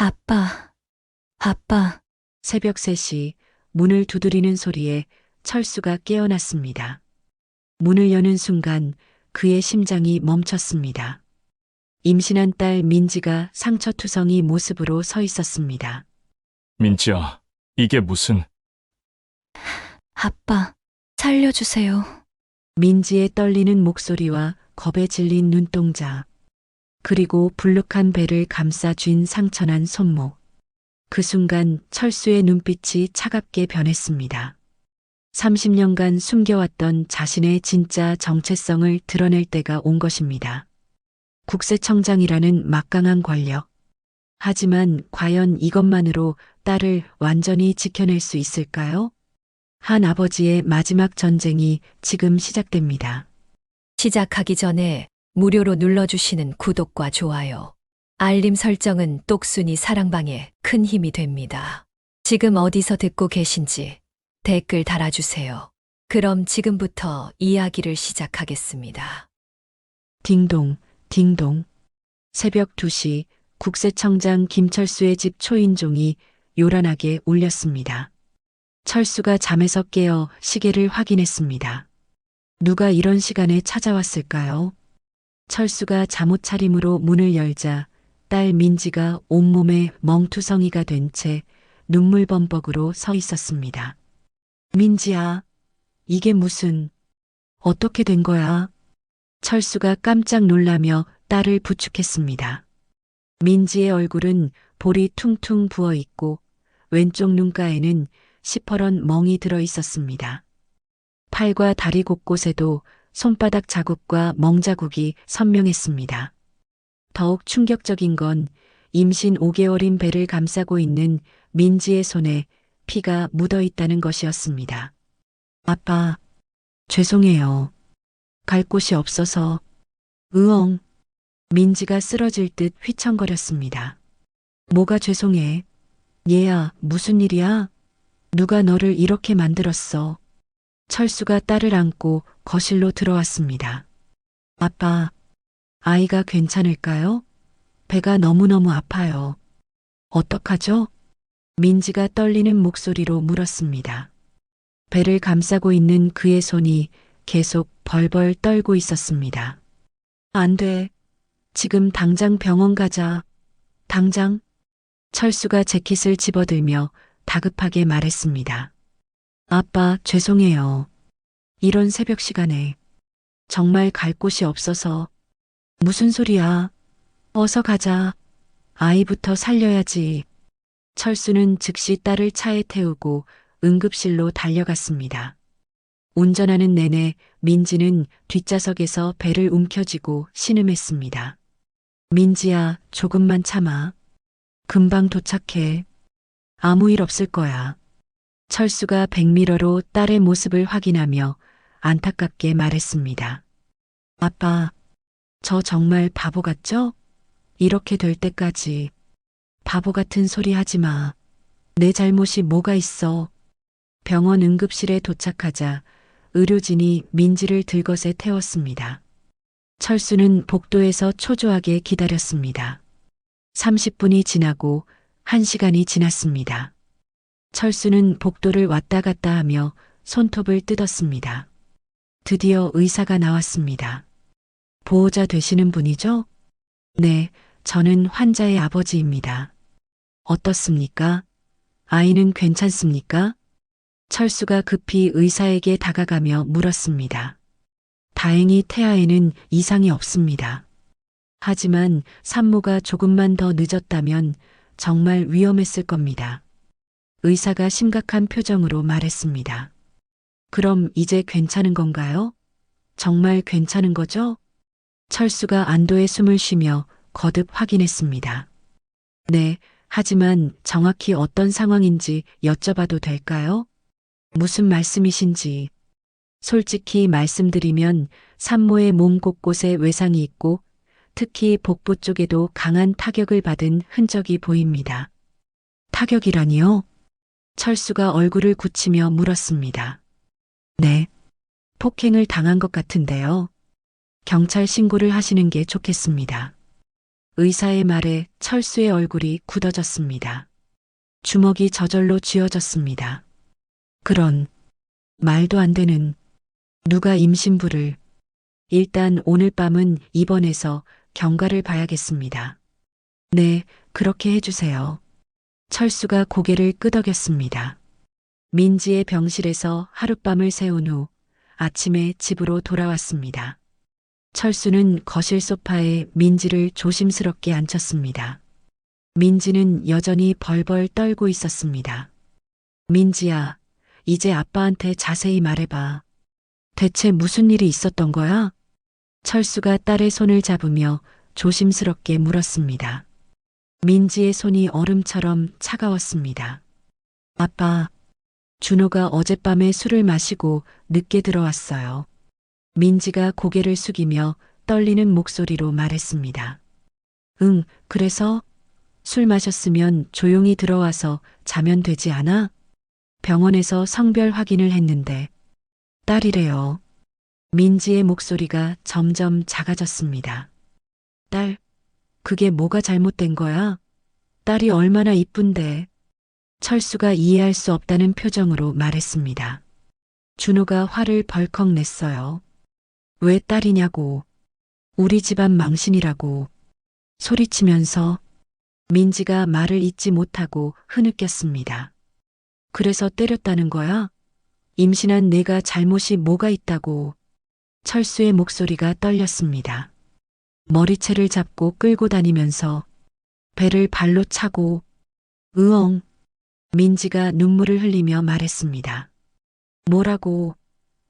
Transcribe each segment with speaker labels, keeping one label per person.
Speaker 1: 아빠, 아빠,
Speaker 2: 새벽 3시 문을 두드리는 소리에 철수가 깨어났습니다. 문을 여는 순간 그의 심장이 멈췄습니다. 임신한 딸 민지가 상처투성이 모습으로 서 있었습니다.
Speaker 3: 민지야, 이게 무슨...
Speaker 1: 아빠, 살려주세요.
Speaker 2: 민지의 떨리는 목소리와 겁에 질린 눈동자, 그리고 불룩한 배를 감싸 쥔 상처난 손목. 그 순간 철수의 눈빛이 차갑게 변했습니다. 30년간 숨겨왔던 자신의 진짜 정체성을 드러낼 때가 온 것입니다. 국세청장이라는 막강한 권력. 하지만 과연 이것만으로 딸을 완전히 지켜낼 수 있을까요? 한 아버지의 마지막 전쟁이 지금 시작됩니다.
Speaker 1: 시작하기 전에 무료로 눌러주시는 구독과 좋아요, 알림 설정은 똑순이 사랑방에 큰 힘이 됩니다. 지금 어디서 듣고 계신지 댓글 달아주세요. 그럼 지금부터 이야기를 시작하겠습니다.
Speaker 2: 딩동, 딩동. 새벽 2시 국세청장 김철수의 집 초인종이 요란하게 울렸습니다. 철수가 잠에서 깨어 시계를 확인했습니다. 누가 이런 시간에 찾아왔을까요? 철수가 잠옷 차림으로 문을 열자 딸 민지가 온몸에 멍투성이가 된 채 눈물범벅으로 서 있었습니다. 민지야, 이게 무슨, 어떻게 된 거야? 철수가 깜짝 놀라며 딸을 부축했습니다. 민지의 얼굴은 볼이 퉁퉁 부어 있고 왼쪽 눈가에는 시퍼런 멍이 들어 있었습니다. 팔과 다리 곳곳에도 손바닥 자국과 멍 자국이 선명했습니다. 더욱 충격적인 건 임신 5개월인 배를 감싸고 있는 민지의 손에 피가 묻어 있다는 것이었습니다. 아빠, 죄송해요. 갈 곳이 없어서. 으엉. 민지가 쓰러질 듯 휘청거렸습니다. 뭐가 죄송해? 얘야, 무슨 일이야? 누가 너를 이렇게 만들었어? 철수가 딸을 안고 거실로 들어왔습니다. 아빠, 아이가 괜찮을까요? 배가 너무너무 아파요. 어떡하죠? 민지가 떨리는 목소리로 물었습니다. 배를 감싸고 있는 그의 손이 계속 벌벌 떨고 있었습니다. 안 돼. 지금 당장 병원 가자. 당장. 철수가 재킷을 집어들며 다급하게 말했습니다. 아빠, 죄송해요. 이런 새벽 시간에. 정말 갈 곳이 없어서. 무슨 소리야. 어서 가자. 아이부터 살려야지. 철수는 즉시 딸을 차에 태우고 응급실로 달려갔습니다. 운전하는 내내 민지는 뒷좌석에서 배를 움켜쥐고 신음했습니다. 민지야, 조금만 참아. 금방 도착해. 아무 일 없을 거야. 철수가 백미러로 딸의 모습을 확인하며 안타깝게 말했습니다. 아빠, 저 정말 바보 같죠? 이렇게 될 때까지. 바보 같은 소리 하지 마. 내 잘못이 뭐가 있어. 병원 응급실에 도착하자 의료진이 민지를 들것에 태웠습니다. 철수는 복도에서 초조하게 기다렸습니다. 30분이 지나고 1시간이 지났습니다. 철수는 복도를 왔다 갔다 하며 손톱을 뜯었습니다. 드디어 의사가 나왔습니다. 보호자 되시는 분이죠? 네, 저는 환자의 아버지입니다. 어떻습니까? 아이는 괜찮습니까? 철수가 급히 의사에게 다가가며 물었습니다. 다행히 태아에는 이상이 없습니다. 하지만 산모가 조금만 더 늦었다면 정말 위험했을 겁니다. 의사가 심각한 표정으로 말했습니다. 그럼 이제 괜찮은 건가요? 정말 괜찮은 거죠? 철수가 안도의 숨을 쉬며 거듭 확인했습니다. 네, 하지만 정확히 어떤 상황인지 여쭤봐도 될까요? 무슨 말씀이신지. 솔직히 말씀드리면 산모의 몸 곳곳에 외상이 있고 특히 복부 쪽에도 강한 타격을 받은 흔적이 보입니다. 타격이라니요? 철수가 얼굴을 굳히며 물었습니다. 네, 폭행을 당한 것 같은데요. 경찰 신고를 하시는 게 좋겠습니다. 의사의 말에 철수의 얼굴이 굳어졌습니다. 주먹이 저절로 쥐어졌습니다. 그런 말도 안 되는 누가 임신부를 일단 오늘 밤은 입원해서 경과를 봐야겠습니다. 네, 그렇게 해주세요. 철수가 고개를 끄덕였습니다. 민지의 병실에서 하룻밤을 새운 후 아침에 집으로 돌아왔습니다. 철수는 거실 소파에 민지를 조심스럽게 앉혔습니다. 민지는 여전히 벌벌 떨고 있었습니다. 민지야, 이제 아빠한테 자세히 말해봐. 대체 무슨 일이 있었던 거야? 철수가 딸의 손을 잡으며 조심스럽게 물었습니다. 민지의 손이 얼음처럼 차가웠습니다. 아빠, 준호가 어젯밤에 술을 마시고 늦게 들어왔어요. 민지가 고개를 숙이며 떨리는 목소리로 말했습니다. 응, 그래서? 술 마셨으면 조용히 들어와서 자면 되지 않아? 병원에서 성별 확인을 했는데 딸이래요. 민지의 목소리가 점점 작아졌습니다. 딸, 그게 뭐가 잘못된 거야? 딸이 얼마나 이쁜데. 철수가 이해할 수 없다는 표정으로 말했습니다. 준호가 화를 벌컥 냈어요. 왜 딸이냐고. 우리 집안 망신이라고. 소리치면서 민지가 말을 잇지 못하고 흐느꼈습니다. 그래서 때렸다는 거야? 임신한 내가 잘못이 뭐가 있다고. 철수의 목소리가 떨렸습니다. 머리채를 잡고 끌고 다니면서 배를 발로 차고 으엉. 민지가 눈물을 흘리며 말했습니다. 뭐라고?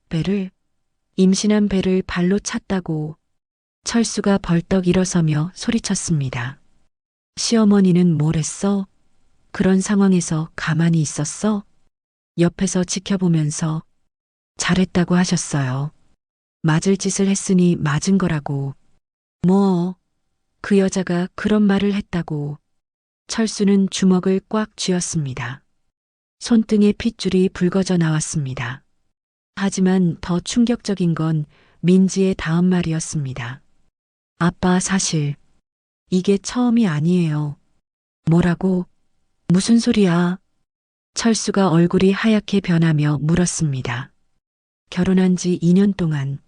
Speaker 2: 배를? 임신한 배를 발로 찼다고. 철수가 벌떡 일어서며 소리쳤습니다. 시어머니는 뭘 했어? 그런 상황에서 가만히 있었어? 옆에서 지켜보면서 잘했다고 하셨어요. 맞을 짓을 했으니 맞은 거라고. 뭐, 그 여자가 그런 말을 했다고. 철수는 주먹을 꽉 쥐었습니다. 손등에 핏줄이 붉어져 나왔습니다. 하지만 더 충격적인 건 민지의 다음 말이었습니다. 아빠 사실 이게 처음이 아니에요. 뭐라고? 무슨 소리야? 철수가 얼굴이 하얗게 변하며 물었습니다. 결혼한 지 2년 동안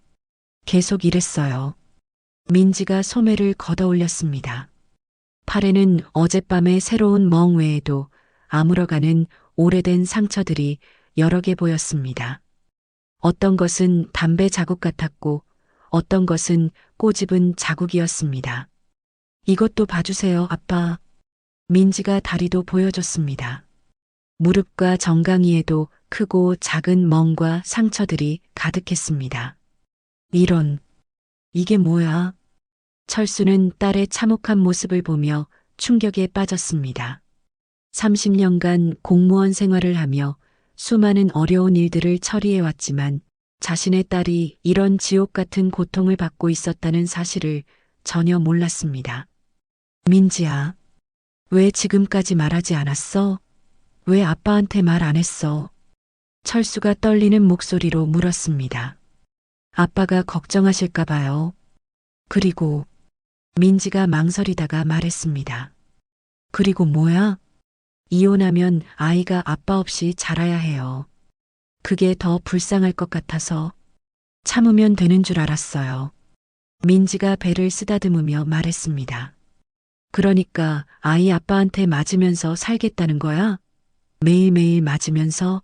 Speaker 2: 계속 이랬어요. 민지가 소매를 걷어 올렸습니다. 팔에는 어젯밤의 새로운 멍 외에도 아물어가는 오래된 상처들이 여러 개 보였습니다. 어떤 것은 담배 자국 같았고 어떤 것은 꼬집은 자국이었습니다. 이것도 봐주세요, 아빠. 민지가 다리도 보여줬습니다. 무릎과 정강이에도 크고 작은 멍과 상처들이 가득했습니다. 이런, 이게 뭐야? 철수는 딸의 참혹한 모습을 보며 충격에 빠졌습니다. 30년간 공무원 생활을 하며 수많은 어려운 일들을 처리해왔지만 자신의 딸이 이런 지옥 같은 고통을 받고 있었다는 사실을 전혀 몰랐습니다. 민지야, 왜 지금까지 말하지 않았어? 왜 아빠한테 말 안 했어? 철수가 떨리는 목소리로 물었습니다. 아빠가 걱정하실까 봐요. 그리고 민지가 망설이다가 말했습니다. 그리고 뭐야? 이혼하면 아이가 아빠 없이 자라야 해요. 그게 더 불쌍할 것 같아서 참으면 되는 줄 알았어요. 민지가 배를 쓰다듬으며 말했습니다. 그러니까 아이 아빠한테 맞으면서 살겠다는 거야? 매일매일 맞으면서?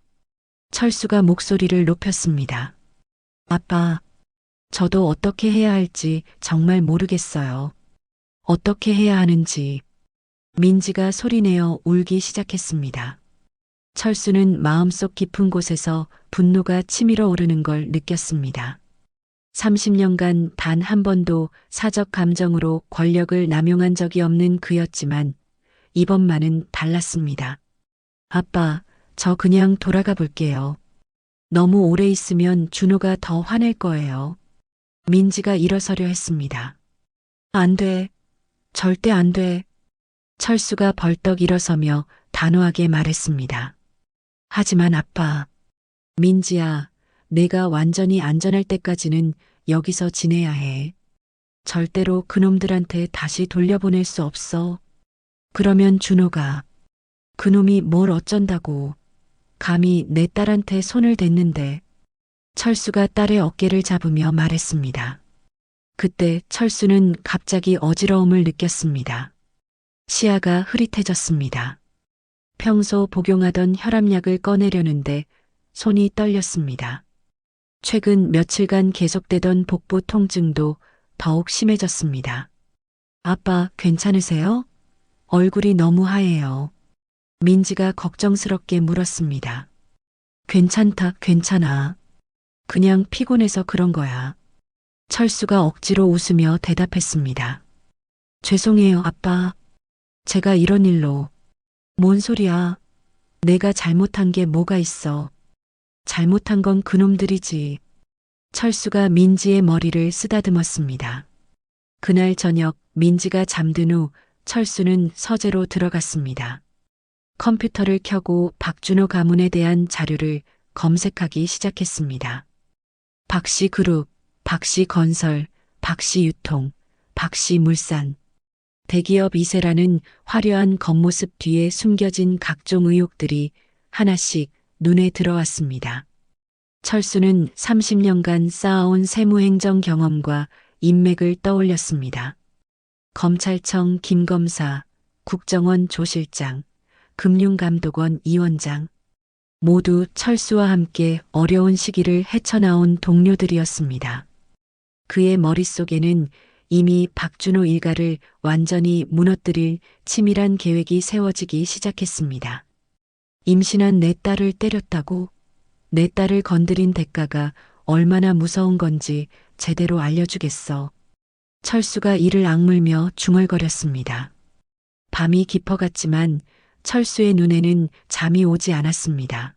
Speaker 2: 철수가 목소리를 높였습니다. 아빠, 저도 어떻게 해야 할지 정말 모르겠어요. 어떻게 해야 하는지. 민지가 소리내어 울기 시작했습니다. 철수는 마음속 깊은 곳에서 분노가 치밀어 오르는 걸 느꼈습니다. 30년간 단 한 번도 사적 감정으로 권력을 남용한 적이 없는 그였지만 이번만은 달랐습니다. 아빠, 저 그냥 돌아가 볼게요. 너무 오래 있으면 준호가 더 화낼 거예요. 민지가 일어서려 했습니다. 안 돼. 절대 안 돼. 철수가 벌떡 일어서며 단호하게 말했습니다. 하지만 아빠, 민지야, 내가 완전히 안전할 때까지는 여기서 지내야 해. 절대로 그놈들한테 다시 돌려보낼 수 없어. 그러면 준호가 그놈이 뭘 어쩐다고 감히 내 딸한테 손을 댔는데 철수가 딸의 어깨를 잡으며 말했습니다. 그때 철수는 갑자기 어지러움을 느꼈습니다. 시야가 흐릿해졌습니다. 평소 복용하던 혈압약을 꺼내려는데 손이 떨렸습니다. 최근 며칠간 계속되던 복부 통증도 더욱 심해졌습니다. 아빠, 괜찮으세요? 얼굴이 너무 하얘요. 민지가 걱정스럽게 물었습니다. 괜찮다, 괜찮아. 그냥 피곤해서 그런 거야. 철수가 억지로 웃으며 대답했습니다. 죄송해요, 아빠. 제가 이런 일로. 뭔 소리야. 내가 잘못한 게 뭐가 있어. 잘못한 건 그놈들이지. 철수가 민지의 머리를 쓰다듬었습니다. 그날 저녁 민지가 잠든 후 철수는 서재로 들어갔습니다. 컴퓨터를 켜고 박준호 가문에 대한 자료를 검색하기 시작했습니다. 박씨 그룹, 박씨 건설, 박씨 유통, 박씨 물산. 대기업 2세라는 화려한 겉모습 뒤에 숨겨진 각종 의혹들이 하나씩 눈에 들어왔습니다. 철수는 30년간 쌓아온 세무행정 경험과 인맥을 떠올렸습니다. 검찰청 김검사, 국정원 조실장, 금융감독원 이원장, 모두 철수와 함께 어려운 시기를 헤쳐나온 동료들이었습니다. 그의 머릿속에는 이미 박준호 일가를 완전히 무너뜨릴 치밀한 계획이 세워지기 시작했습니다. 임신한 내 딸을 때렸다고? 내 딸을 건드린 대가가 얼마나 무서운 건지 제대로 알려주겠어. 철수가 이를 악물며 중얼거렸습니다. 밤이 깊어갔지만 철수의 눈에는 잠이 오지 않았습니다.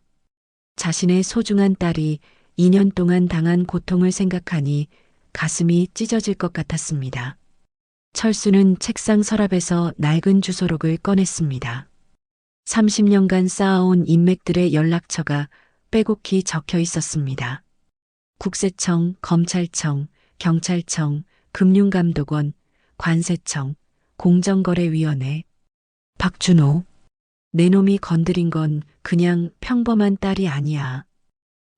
Speaker 2: 자신의 소중한 딸이 2년 동안 당한 고통을 생각하니 가슴이 찢어질 것 같았습니다. 철수는 책상 서랍에서 낡은 주소록을 꺼냈습니다. 30년간 쌓아온 인맥들의 연락처가 빼곡히 적혀 있었습니다. 국세청, 검찰청, 경찰청, 금융감독원, 관세청, 공정거래위원회. 박준호. 내 놈이 건드린 건 그냥 평범한 딸이 아니야.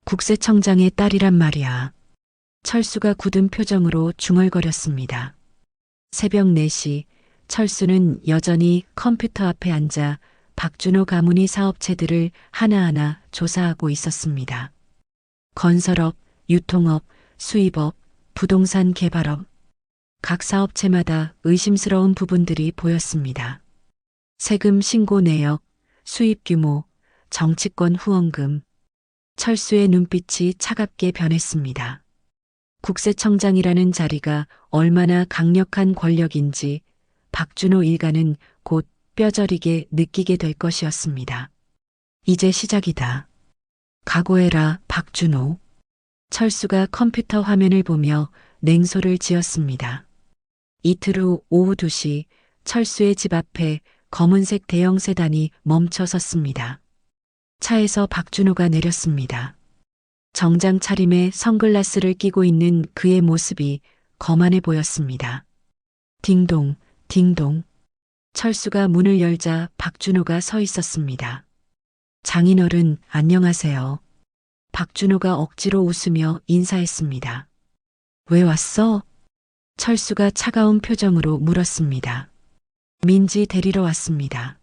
Speaker 2: 국세청장의 딸이란 말이야. 철수가 굳은 표정으로 중얼거렸습니다. 새벽 4시 철수는 여전히 컴퓨터 앞에 앉아 박준호 가문이 사업체들을 하나하나 조사하고 있었습니다. 건설업, 유통업, 수입업, 부동산 개발업. 각 사업체마다 의심스러운 부분들이 보였습니다. 세금 신고 내역, 수입 규모, 정치권 후원금. 철수의 눈빛이 차갑게 변했습니다. 국세청장이라는 자리가 얼마나 강력한 권력인지 박준호 일가는 곧 뼈저리게 느끼게 될 것이었습니다. 이제 시작이다. 각오해라, 박준호. 철수가 컴퓨터 화면을 보며 냉소를 지었습니다. 이틀 후 오후 2시 철수의 집 앞에 검은색 대형 세단이 멈춰 섰습니다. 차에서 박준호가 내렸습니다. 정장 차림에 선글라스를 끼고 있는 그의 모습이 거만해 보였습니다. 딩동, 딩동. 철수가 문을 열자 박준호가 서 있었습니다. 장인어른, 안녕하세요. 박준호가 억지로 웃으며 인사했습니다. 왜 왔어? 철수가 차가운 표정으로 물었습니다. 민지 데리러 왔습니다.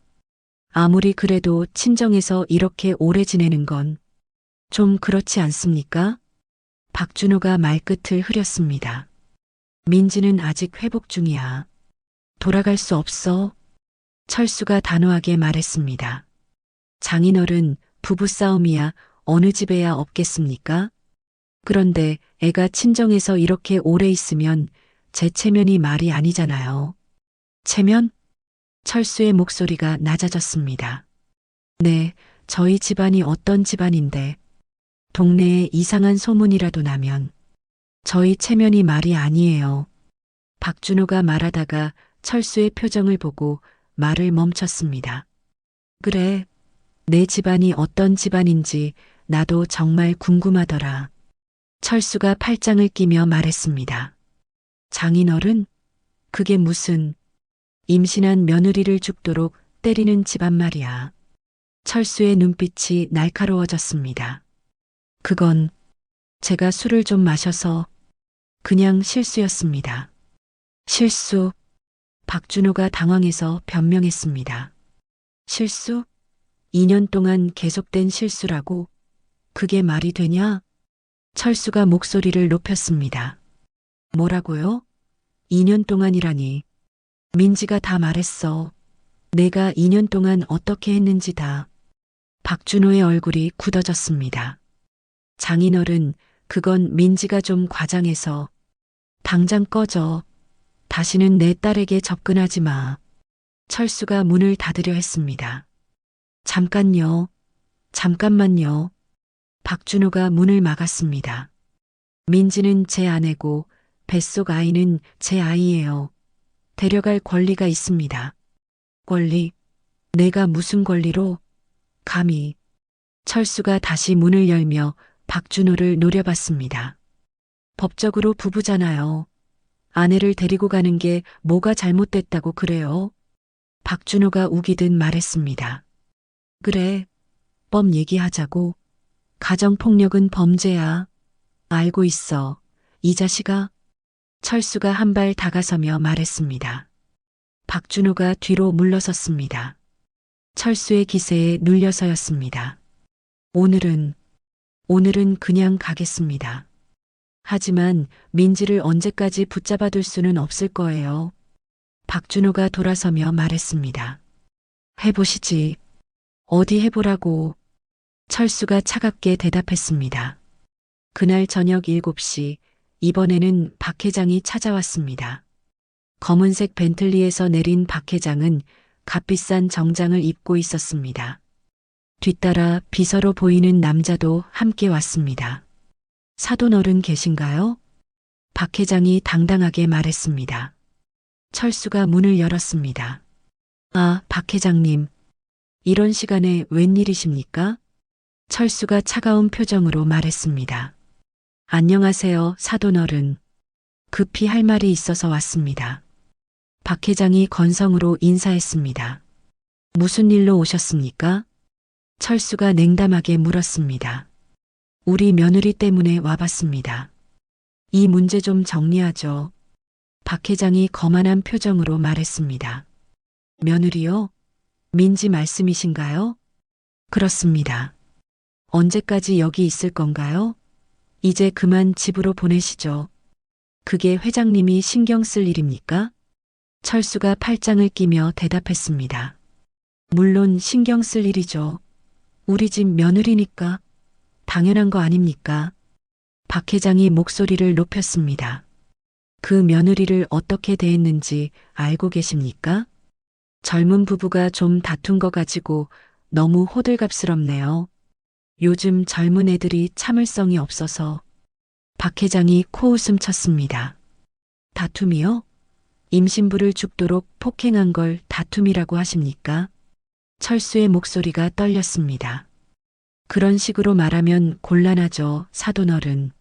Speaker 2: 아무리 그래도 친정에서 이렇게 오래 지내는 건 좀 그렇지 않습니까? 박준호가 말끝을 흐렸습니다. 민지는 아직 회복 중이야. 돌아갈 수 없어. 철수가 단호하게 말했습니다. 장인어른, 부부싸움이야 어느 집에야 없겠습니까? 그런데 애가 친정에서 이렇게 오래 있으면 제 체면이 말이 아니잖아요. 체면? 철수의 목소리가 낮아졌습니다. 네, 저희 집안이 어떤 집안인데 동네에 이상한 소문이라도 나면 저희 체면이 말이 아니에요. 박준호가 말하다가 철수의 표정을 보고 말을 멈췄습니다. 그래, 내 집안이 어떤 집안인지 나도 정말 궁금하더라. 철수가 팔짱을 끼며 말했습니다. 장인어른, 그게 무슨 임신한 며느리를 죽도록 때리는 집안 말이야. 철수의 눈빛이 날카로워졌습니다. 그건 제가 술을 좀 마셔서 그냥 실수였습니다. 실수? 박준호가 당황해서 변명했습니다. 실수? 2년 동안 계속된 실수라고? 그게 말이 되냐? 철수가 목소리를 높였습니다. 뭐라고요? 2년 동안이라니. 민지가 다 말했어. 내가 2년 동안 어떻게 했는지 다. 박준호의 얼굴이 굳어졌습니다. 장인어른, 그건 민지가 좀 과장해서. 당장 꺼져. 다시는 내 딸에게 접근하지 마. 철수가 문을 닫으려 했습니다. 잠깐요. 잠깐만요. 박준호가 문을 막았습니다. 민지는 제 아내고 뱃속 아이는 제 아이예요. 데려갈 권리가 있습니다. 권리? 내가 무슨 권리로? 감히. 철수가 다시 문을 열며 박준호를 노려봤습니다. 법적으로 부부잖아요. 아내를 데리고 가는 게 뭐가 잘못됐다고 그래요? 박준호가 우기듯 말했습니다. 그래, 법 얘기하자고. 가정폭력은 범죄야. 알고 있어. 이 자식아. 철수가 한 발 다가서며 말했습니다. 박준호가 뒤로 물러섰습니다. 철수의 기세에 눌려서였습니다. 오늘은 그냥 가겠습니다. 하지만 민지를 언제까지 붙잡아둘 수는 없을 거예요. 박준호가 돌아서며 말했습니다. 해보시지. 어디 해보라고. 철수가 차갑게 대답했습니다. 그날 저녁 7시, 이번에는 박 회장이 찾아왔습니다. 검은색 벤틀리에서 내린 박 회장은 값비싼 정장을 입고 있었습니다. 뒤따라 비서로 보이는 남자도 함께 왔습니다. 사돈어른 계신가요? 박 회장이 당당하게 말했습니다. 철수가 문을 열었습니다. 아, 박 회장님. 이런 시간에 웬일이십니까? 철수가 차가운 표정으로 말했습니다. 안녕하세요, 사돈어른. 급히 할 말이 있어서 왔습니다. 박 회장이 건성으로 인사했습니다. 무슨 일로 오셨습니까? 철수가 냉담하게 물었습니다. 우리 며느리 때문에 와봤습니다. 이 문제 좀 정리하죠. 박 회장이 거만한 표정으로 말했습니다. 며느리요? 민지 말씀이신가요? 그렇습니다. 언제까지 여기 있을 건가요? 이제 그만 집으로 보내시죠. 그게 회장님이 신경 쓸 일입니까? 철수가 팔짱을 끼며 대답했습니다. 물론 신경 쓸 일이죠. 우리 집 며느리니까. 당연한 거 아닙니까? 박 회장이 목소리를 높였습니다. 그 며느리를 어떻게 대했는지 알고 계십니까? 젊은 부부가 좀 다툰 거 가지고 너무 호들갑스럽네요. 요즘 젊은 애들이 참을성이 없어서. 박 회장이 코웃음 쳤습니다. 다툼이요? 임신부를 죽도록 폭행한 걸 다툼이라고 하십니까? 철수의 목소리가 떨렸습니다. 그런 식으로 말하면 곤란하죠, 사돈어른.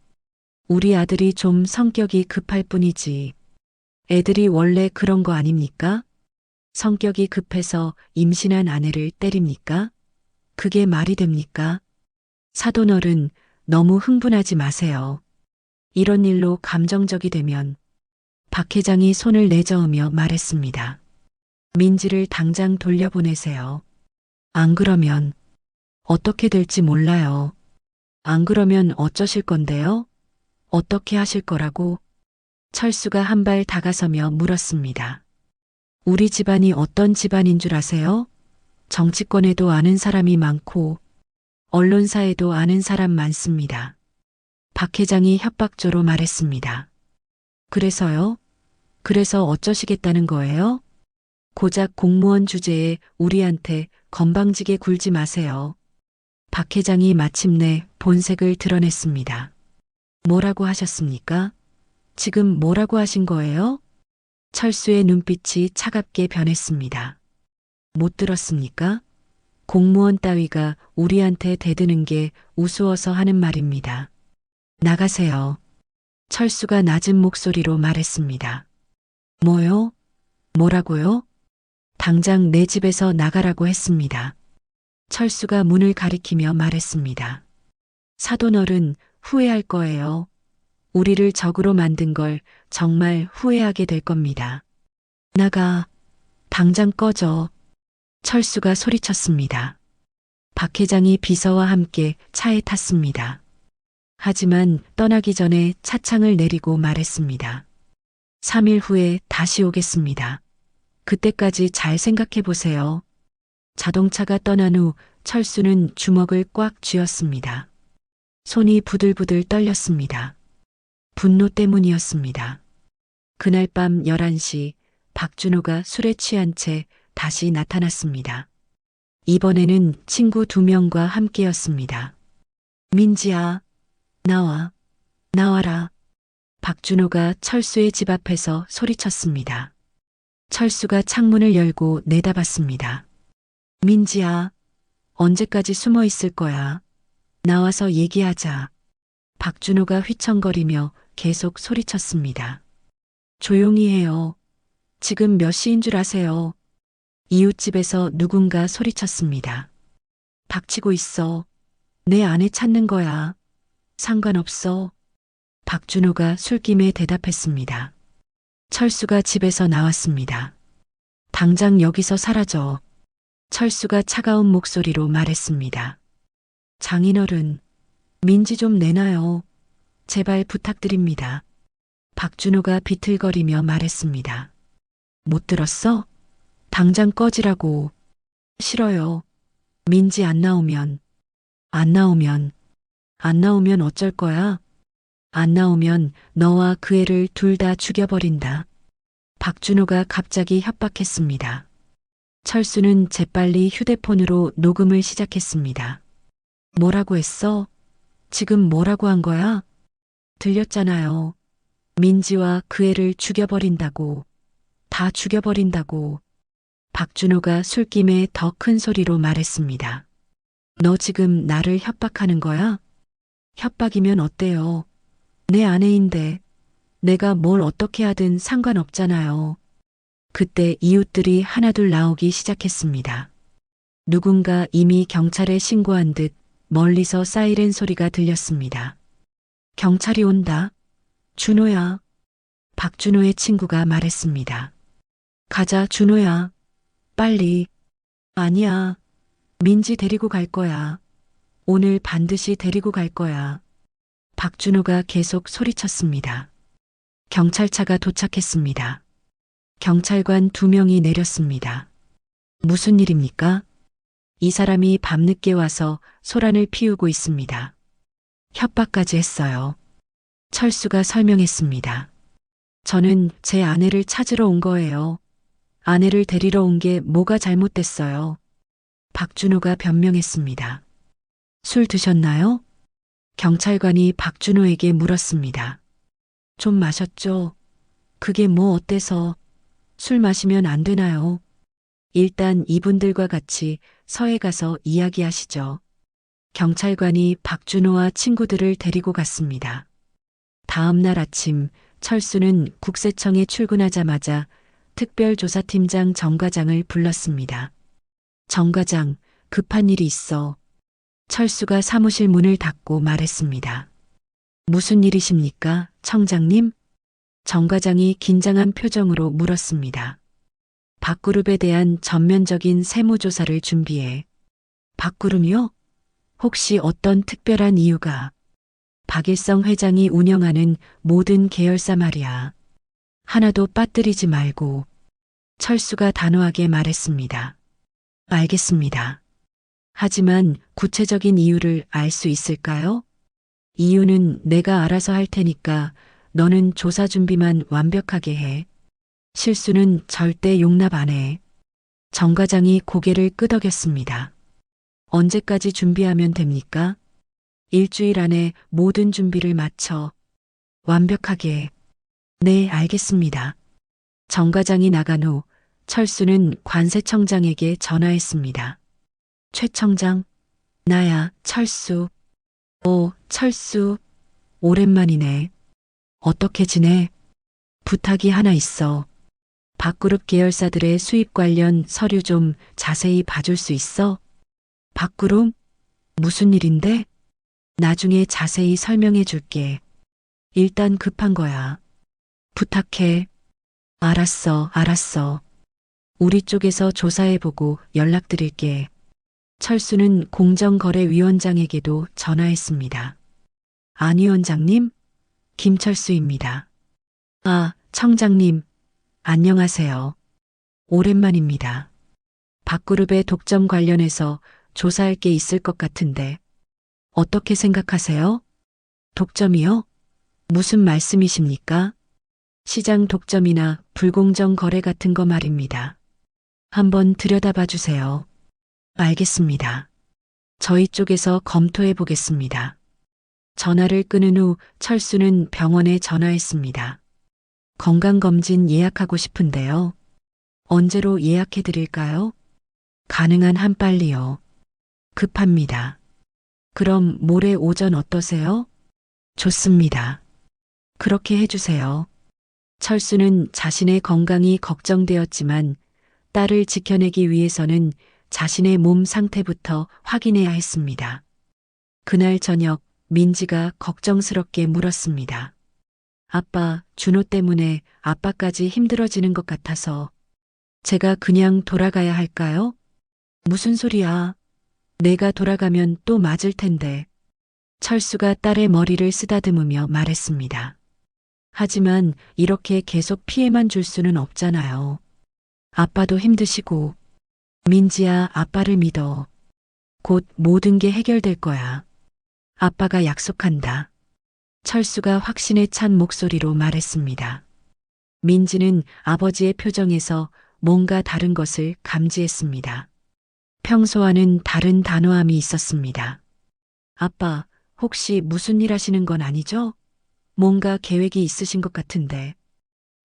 Speaker 2: 우리 아들이 좀 성격이 급할 뿐이지. 애들이 원래 그런 거 아닙니까? 성격이 급해서 임신한 아내를 때립니까? 그게 말이 됩니까? 사돈어른, 너무 흥분하지 마세요. 이런 일로 감정적이 되면. 박 회장이 손을 내저으며 말했습니다. 민지를 당장 돌려보내세요. 안 그러면 어떻게 될지 몰라요. 안 그러면 어쩌실 건데요? 어떻게 하실 거라고? 철수가 한 발 다가서며 물었습니다. 우리 집안이 어떤 집안인 줄 아세요? 정치권에도 아는 사람이 많고 언론사에도 아는 사람 많습니다. 박 회장이 협박조로 말했습니다. 그래서요? 그래서 어쩌시겠다는 거예요? 고작 공무원 주제에 우리한테 건방지게 굴지 마세요. 박 회장이 마침내 본색을 드러냈습니다. 뭐라고 하셨습니까? 지금 뭐라고 하신 거예요? 철수의 눈빛이 차갑게 변했습니다. 못 들었습니까? 공무원 따위가 우리한테 대드는 게 우스워서 하는 말입니다. 나가세요. 철수가 낮은 목소리로 말했습니다. 뭐요? 뭐라고요? 당장 내 집에서 나가라고 했습니다. 철수가 문을 가리키며 말했습니다. 사돈어른 후회할 거예요. 우리를 적으로 만든 걸 정말 후회하게 될 겁니다. 나가. 당장 꺼져. 철수가 소리쳤습니다. 박 회장이 비서와 함께 차에 탔습니다. 하지만 떠나기 전에 차창을 내리고 말했습니다. 3일 후에 다시 오겠습니다. 그때까지 잘 생각해 보세요. 자동차가 떠난 후 철수는 주먹을 꽉 쥐었습니다. 손이 부들부들 떨렸습니다. 분노 때문이었습니다. 그날 밤 11시 박준호가 술에 취한 채 다시 나타났습니다. 이번에는 친구 2명과 함께였습니다. 민지야, 나와, 나와라. 박준호가 철수의 집 앞에서 소리쳤습니다. 철수가 창문을 열고 내다봤습니다. 민지야, 언제까지 숨어 있을 거야? 나와서 얘기하자. 박준호가 휘청거리며 계속 소리쳤습니다. 조용히 해요. 지금 몇 시인 줄 아세요? 이웃집에서 누군가 소리쳤습니다. 닥치고 있어. 내 아내 찾는 거야. 상관없어. 박준호가 술김에 대답했습니다. 철수가 집에서 나왔습니다. 당장 여기서 사라져. 철수가 차가운 목소리로 말했습니다. 장인어른, 민지 좀 내놔요. 제발 부탁드립니다. 박준호가 비틀거리며 말했습니다. 못 들었어? 당장 꺼지라고. 싫어요. 민지 안 나오면 어쩔 거야? 안 나오면 너와 그 애를 둘 다 죽여버린다. 박준호가 갑자기 협박했습니다. 철수는 재빨리 휴대폰으로 녹음을 시작했습니다. 뭐라고 했어? 지금 뭐라고 한 거야? 들렸잖아요. 민지와 그 애를 죽여버린다고. 다 죽여버린다고. 박준호가 술김에 더 큰 소리로 말했습니다. 너 지금 나를 협박하는 거야? 협박이면 어때요? 내 아내인데 내가 뭘 어떻게 하든 상관없잖아요. 그때 이웃들이 하나둘 나오기 시작했습니다. 누군가 이미 경찰에 신고한 듯 멀리서 사이렌 소리가 들렸습니다. 경찰이 온다. 준호야. 박준호의 친구가 말했습니다. 가자, 준호야. 빨리. 아니야. 민지 데리고 갈 거야. 오늘 반드시 데리고 갈 거야. 박준호가 계속 소리쳤습니다. 경찰차가 도착했습니다. 경찰관 2명이 내렸습니다. 무슨 일입니까? 이 사람이 밤늦게 와서 소란을 피우고 있습니다. 협박까지 했어요. 철수가 설명했습니다. 저는 제 아내를 찾으러 온 거예요. 아내를 데리러 온 게 뭐가 잘못됐어요. 박준호가 변명했습니다. 술 드셨나요? 경찰관이 박준호에게 물었습니다. 좀 마셨죠? 그게 뭐 어때서? 술 마시면 안 되나요? 일단 이분들과 같이 서해 가서 이야기하시죠. 경찰관이 박준호와 친구들을 데리고 갔습니다. 다음 날 아침 철수는 국세청에 출근하자마자 특별조사팀장 정 과장을 불렀습니다. 정 과장, 급한 일이 있어. 철수가 사무실 문을 닫고 말했습니다. 무슨 일이십니까, 청장님? 정 과장이 긴장한 표정으로 물었습니다. 박그룹에 대한 전면적인 세무조사를 준비해. 박그룹이요? 혹시 어떤 특별한 이유가? 박일성 회장이 운영하는 모든 계열사 말이야. 하나도 빠뜨리지 말고. 철수가 단호하게 말했습니다. 알겠습니다. 하지만 구체적인 이유를 알 수 있을까요? 이유는 내가 알아서 할 테니까 너는 조사 준비만 완벽하게 해. 실수는 절대 용납 안 해. 정 과장이 고개를 끄덕였습니다. 언제까지 준비하면 됩니까? 일주일 안에 모든 준비를 마쳐. 완벽하게. 네, 알겠습니다. 정 과장이 나간 후 철수는 관세청장에게 전화했습니다. 최 청장, 나야, 철수. 오, 철수. 오랜만이네. 어떻게 지내? 부탁이 하나 있어. 밥그룹 계열사들의 수입 관련 서류 좀 자세히 봐줄 수 있어? 밥그룹? 무슨 일인데? 나중에 자세히 설명해 줄게. 일단 급한 거야. 부탁해. 알았어. 우리 쪽에서 조사해보고 연락드릴게. 철수는 공정거래위원장에게도 전화했습니다. 안 위원장님? 김철수입니다. 아, 청장님. 안녕하세요. 오랜만입니다. 밥그룹의 독점 관련해서 조사할 게 있을 것 같은데 어떻게 생각하세요? 독점이요? 무슨 말씀이십니까? 시장 독점이나 불공정 거래 같은 거 말입니다. 한번 들여다봐 주세요. 알겠습니다. 저희 쪽에서 검토해 보겠습니다. 전화를 끊은 후 철수는 병원에 전화했습니다. 건강검진 예약하고 싶은데요. 언제로 예약해 드릴까요? 가능한 한 빨리요. 급합니다. 그럼 모레 오전 어떠세요? 좋습니다. 그렇게 해주세요. 철수는 자신의 건강이 걱정되었지만 딸을 지켜내기 위해서는 자신의 몸 상태부터 확인해야 했습니다. 그날 저녁 민지가 걱정스럽게 물었습니다. 아빠, 준호 때문에 아빠까지 힘들어지는 것 같아서 제가 그냥 돌아가야 할까요? 무슨 소리야? 내가 돌아가면 또 맞을 텐데. 철수가 딸의 머리를 쓰다듬으며 말했습니다. 하지만 이렇게 계속 피해만 줄 수는 없잖아요. 아빠도 힘드시고. 민지야, 아빠를 믿어. 곧 모든 게 해결될 거야. 아빠가 약속한다. 철수가 확신에 찬 목소리로 말했습니다. 민지는 아버지의 표정에서 뭔가 다른 것을 감지했습니다. 평소와는 다른 단호함이 있었습니다. 아빠, 혹시 무슨 일 하시는 건 아니죠? 뭔가 계획이 있으신 것 같은데.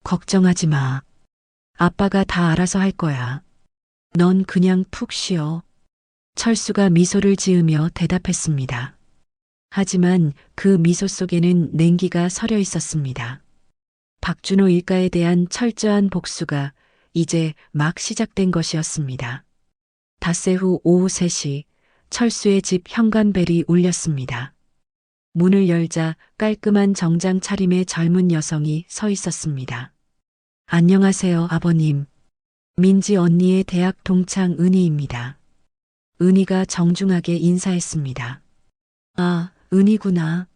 Speaker 2: 걱정하지 마. 아빠가 다 알아서 할 거야. 넌 그냥 푹 쉬어. 철수가 미소를 지으며 대답했습니다. 하지만 그 미소 속에는 냉기가 서려 있었습니다. 박준호 일가에 대한 철저한 복수가 이제 막 시작된 것이었습니다. 닷새 후 오후 3시 철수의 집 현관벨이 울렸습니다. 문을 열자 깔끔한 정장 차림의 젊은 여성이 서 있었습니다. 안녕하세요, 아버님. 민지 언니의 대학 동창 은희입니다. 은희가 정중하게 인사했습니다. 아, 은희구나.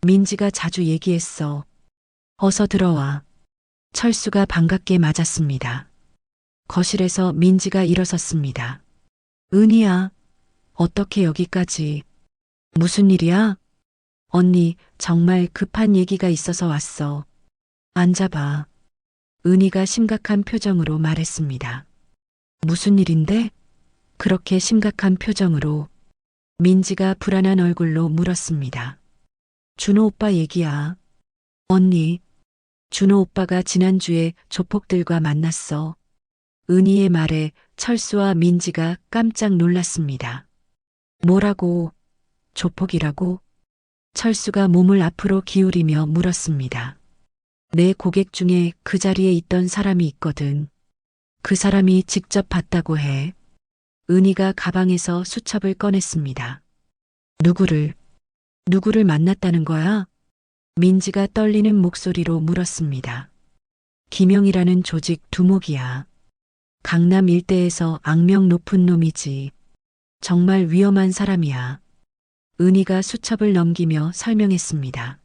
Speaker 2: 민지가 자주 얘기했어. 어서 들어와. 철수가 반갑게 맞았습니다. 거실에서 민지가 일어섰습니다. 은희야, 어떻게 여기까지? 무슨 일이야? 언니, 정말 급한 얘기가 있어서 왔어. 앉아봐. 은희가 심각한 표정으로 말했습니다. 무슨 일인데? 그렇게 심각한 표정으로 민지가 불안한 얼굴로 물었습니다. 준호 오빠 얘기야. 언니, 준호 오빠가 지난주에 조폭들과 만났어. 은희의 말에 철수와 민지가 깜짝 놀랐습니다. 뭐라고? 조폭이라고? 철수가 몸을 앞으로 기울이며 물었습니다. 내 고객 중에 그 자리에 있던 사람이 있거든. 그 사람이 직접 봤다고 해. 은희가 가방에서 수첩을 꺼냈습니다. 누구를 만났다는 거야? 민지가 떨리는 목소리로 물었습니다. 김영이라는 조직 두목이야. 강남 일대에서 악명 높은 놈이지. 정말 위험한 사람이야. 은희가 수첩을 넘기며 설명했습니다.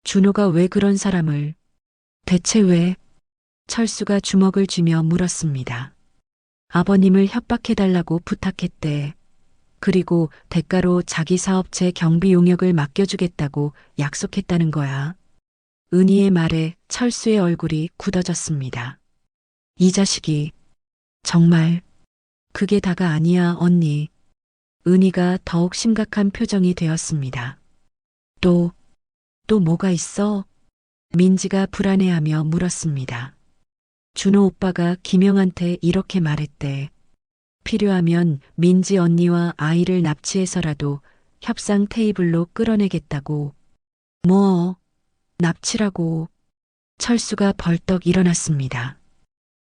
Speaker 2: 준호가 왜 그런 사람을? 대체 왜? 철수가 주먹을 쥐며 물었습니다. 아버님을 협박해달라고 부탁했대. 그리고 대가로 자기 사업체 경비 용역을 맡겨주겠다고 약속했다는 거야. 은희의 말에 철수의 얼굴이 굳어졌습니다. 이 자식이 정말 그게 다가 아니야, 언니. 은희가 더욱 심각한 표정이 되었습니다. 또 뭐가 있어? 민지가 불안해하며 물었습니다. 준호 오빠가 김영한테 이렇게 말했대. 필요하면 민지 언니와 아이를 납치해서라도 협상 테이블로 끌어내겠다고. 뭐? 납치라고. 철수가 벌떡 일어났습니다.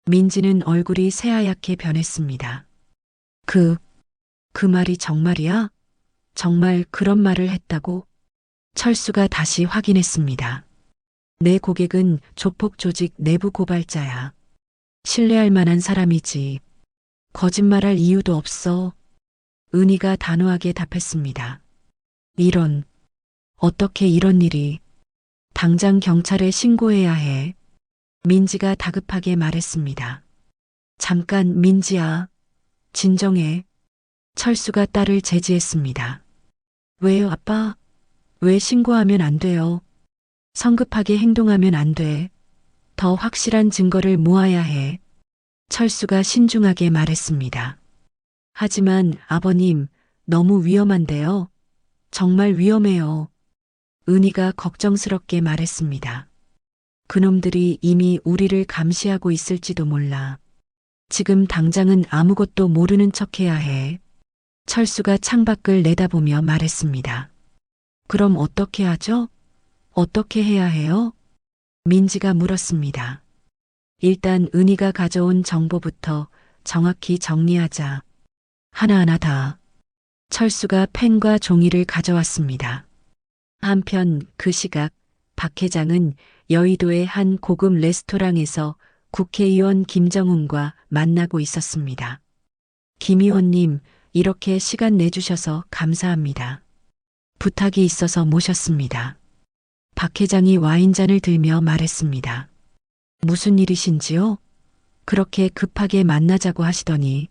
Speaker 2: 민지는 얼굴이 새하얗게 변했습니다. 그 말이 정말이야? 정말 그런 말을 했다고? 철수가 다시 확인했습니다. 내 고객은 조폭 조직 내부 고발자야. 신뢰할 만한 사람이지. 거짓말할 이유도 없어. 은희가 단호하게 답했습니다. 어떻게 이런 일이. 당장 경찰에 신고해야 해. 민지가 다급하게 말했습니다. 잠깐, 민지야. 진정해. 철수가 딸을 제지했습니다. 왜요, 아빠? 왜 신고하면 안 돼요? 성급하게 행동하면 안 돼. 더 확실한 증거를 모아야 해. 철수가 신중하게 말했습니다. 하지만 아버님, 너무 위험한데요. 정말 위험해요. 은희가 걱정스럽게 말했습니다. 그놈들이 이미 우리를 감시하고 있을지도 몰라. 지금 당장은 아무것도 모르는 척해야 해. 철수가 창밖을 내다보며 말했습니다. 그럼 어떻게 하죠? 어떻게 해야 해요? 민지가 물었습니다. 일단 은희가 가져온 정보부터 정확히 정리하자. 하나하나 다. 철수가 펜과 종이를 가져왔습니다. 한편 그 시각 박 회장은 여의도의 한 고급 레스토랑에서 국회의원 김정훈과 만나고 있었습니다. 김 의원님, 이렇게 시간 내주셔서 감사합니다. 부탁이 있어서 모셨습니다. 박 회장이 와인잔을 들며 말했습니다. 무슨 일이신지요? 그렇게 급하게 만나자고 하시더니.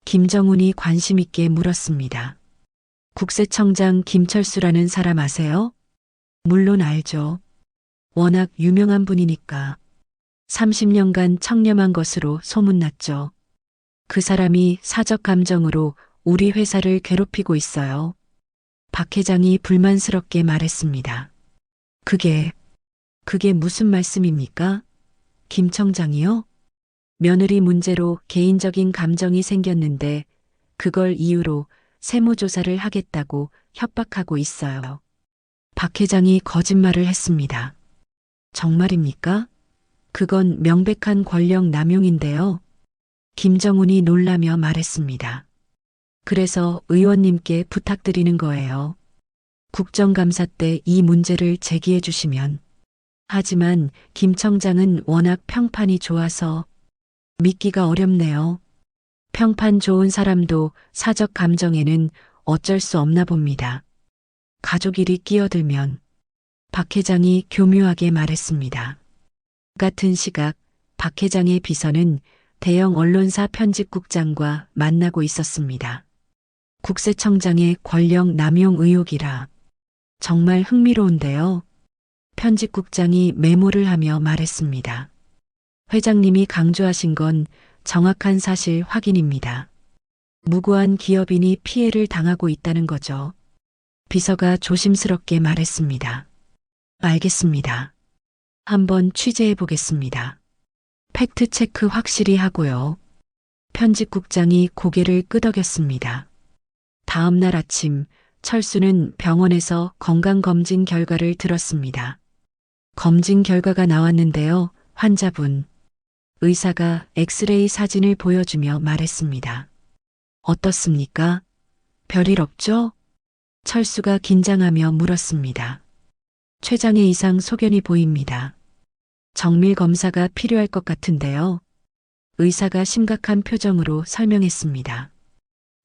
Speaker 2: 김정훈이 관심 있게 물었습니다. 국세청장 김철수라는 사람 아세요? 물론 알죠. 워낙 유명한 분이니까. 30년간 청렴한 것으로 소문났죠. 그 사람이 사적 감정으로 우리 회사를 괴롭히고 있어요. 박 회장이 불만스럽게 말했습니다. 그게 무슨 말씀입니까? 김 청장이요? 며느리 문제로 개인적인 감정이 생겼는데 그걸 이유로 세무조사를 하겠다고 협박하고 있어요. 박 회장이 거짓말을 했습니다. 정말입니까? 그건 명백한 권력 남용인데요. 김정훈이 놀라며 말했습니다. 그래서 의원님께 부탁드리는 거예요. 국정감사 때 이 문제를 제기해 주시면. 하지만 김 청장은 워낙 평판이 좋아서 믿기가 어렵네요. 평판 좋은 사람도 사적 감정에는 어쩔 수 없나 봅니다. 가족일이 끼어들면. 박 회장이 교묘하게 말했습니다. 같은 시각 박 회장의 비서는 대형 언론사 편집국장과 만나고 있었습니다. 국세청장의 권력 남용 의혹이라. 정말 흥미로운데요. 편집국장이 메모를 하며 말했습니다. 회장님이 강조하신 건 정확한 사실 확인입니다. 무고한 기업인이 피해를 당하고 있다는 거죠. 비서가 조심스럽게 말했습니다. 알겠습니다. 한번 취재해 보겠습니다. 팩트체크 확실히 하고요. 편집국장이 고개를 끄덕였습니다. 다음 날 아침 철수는 병원에서 건강검진 결과를 들었습니다. 검진 결과가 나왔는데요. 환자분. 의사가 엑스레이 사진을 보여주며 말했습니다. 어떻습니까? 별일 없죠? 철수가 긴장하며 물었습니다. 췌장의 이상 소견이 보입니다. 정밀 검사가 필요할 것 같은데요. 의사가 심각한 표정으로 설명했습니다.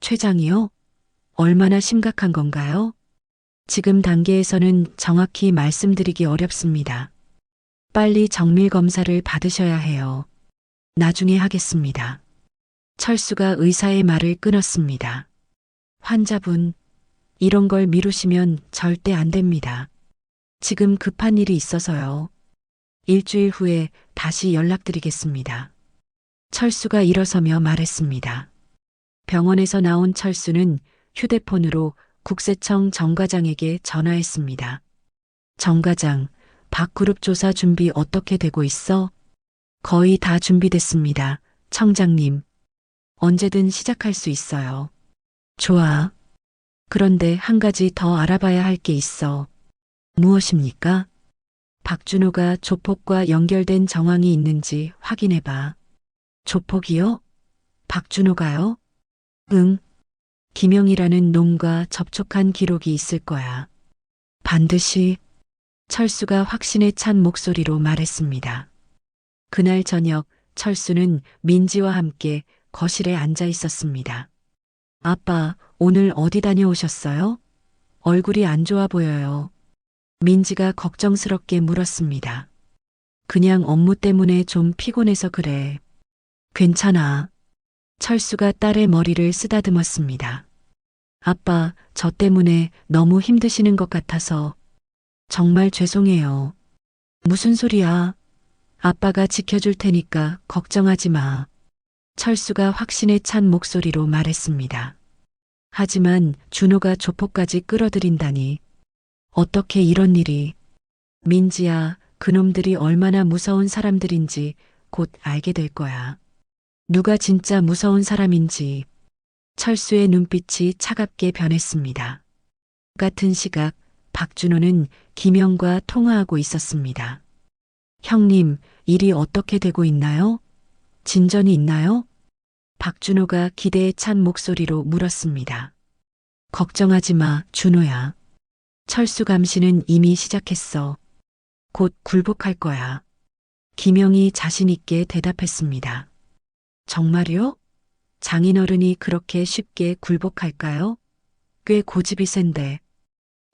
Speaker 2: 췌장이요? 얼마나 심각한 건가요? 지금 단계에서는 정확히 말씀드리기 어렵습니다. 빨리 정밀 검사를 받으셔야 해요. 나중에 하겠습니다. 철수가 의사의 말을 끊었습니다. 환자분, 이런 걸 미루시면 절대 안 됩니다. 지금 급한 일이 있어서요. 일주일 후에 다시 연락드리겠습니다. 철수가 일어서며 말했습니다. 병원에서 나온 철수는 휴대폰으로 국세청 정 과장에게 전화했습니다. 정 과장, 박그룹 조사 준비 어떻게 되고 있어? 거의 다 준비됐습니다. 청장님. 언제든 시작할 수 있어요. 좋아. 그런데 한 가지 더 알아봐야 할 게 있어. 무엇입니까? 박준호가 조폭과 연결된 정황이 있는지 확인해봐. 조폭이요? 박준호가요? 응. 김영이라는 놈과 접촉한 기록이 있을 거야. 반드시. 철수가 확신에 찬 목소리로 말했습니다. 그날 저녁 철수는 민지와 함께 거실에 앉아 있었습니다. 아빠, 오늘 어디 다녀오셨어요? 얼굴이 안 좋아 보여요. 민지가 걱정스럽게 물었습니다. 그냥 업무 때문에 좀 피곤해서 그래. 괜찮아. 철수가 딸의 머리를 쓰다듬었습니다. 아빠, 저 때문에 너무 힘드시는 것 같아서 정말 죄송해요. 무슨 소리야? 아빠가 지켜줄 테니까 걱정하지 마. 철수가 확신에 찬 목소리로 말했습니다. 하지만 준호가 조폭까지 끌어들인다니. 어떻게 이런 일이. 민지야, 그놈들이 얼마나 무서운 사람들인지 곧 알게 될 거야. 누가 진짜 무서운 사람인지. 철수의 눈빛이 차갑게 변했습니다. 같은 시각 박준호는 김영과 통화하고 있었습니다. 형님, 일이 어떻게 되고 있나요? 진전이 있나요? 박준호가 기대에 찬 목소리로 물었습니다. 걱정하지 마, 준호야. 철수 감시는 이미 시작했어. 곧 굴복할 거야. 김영이 자신 있게 대답했습니다. 정말요? 장인어른이 그렇게 쉽게 굴복할까요? 꽤 고집이 센데.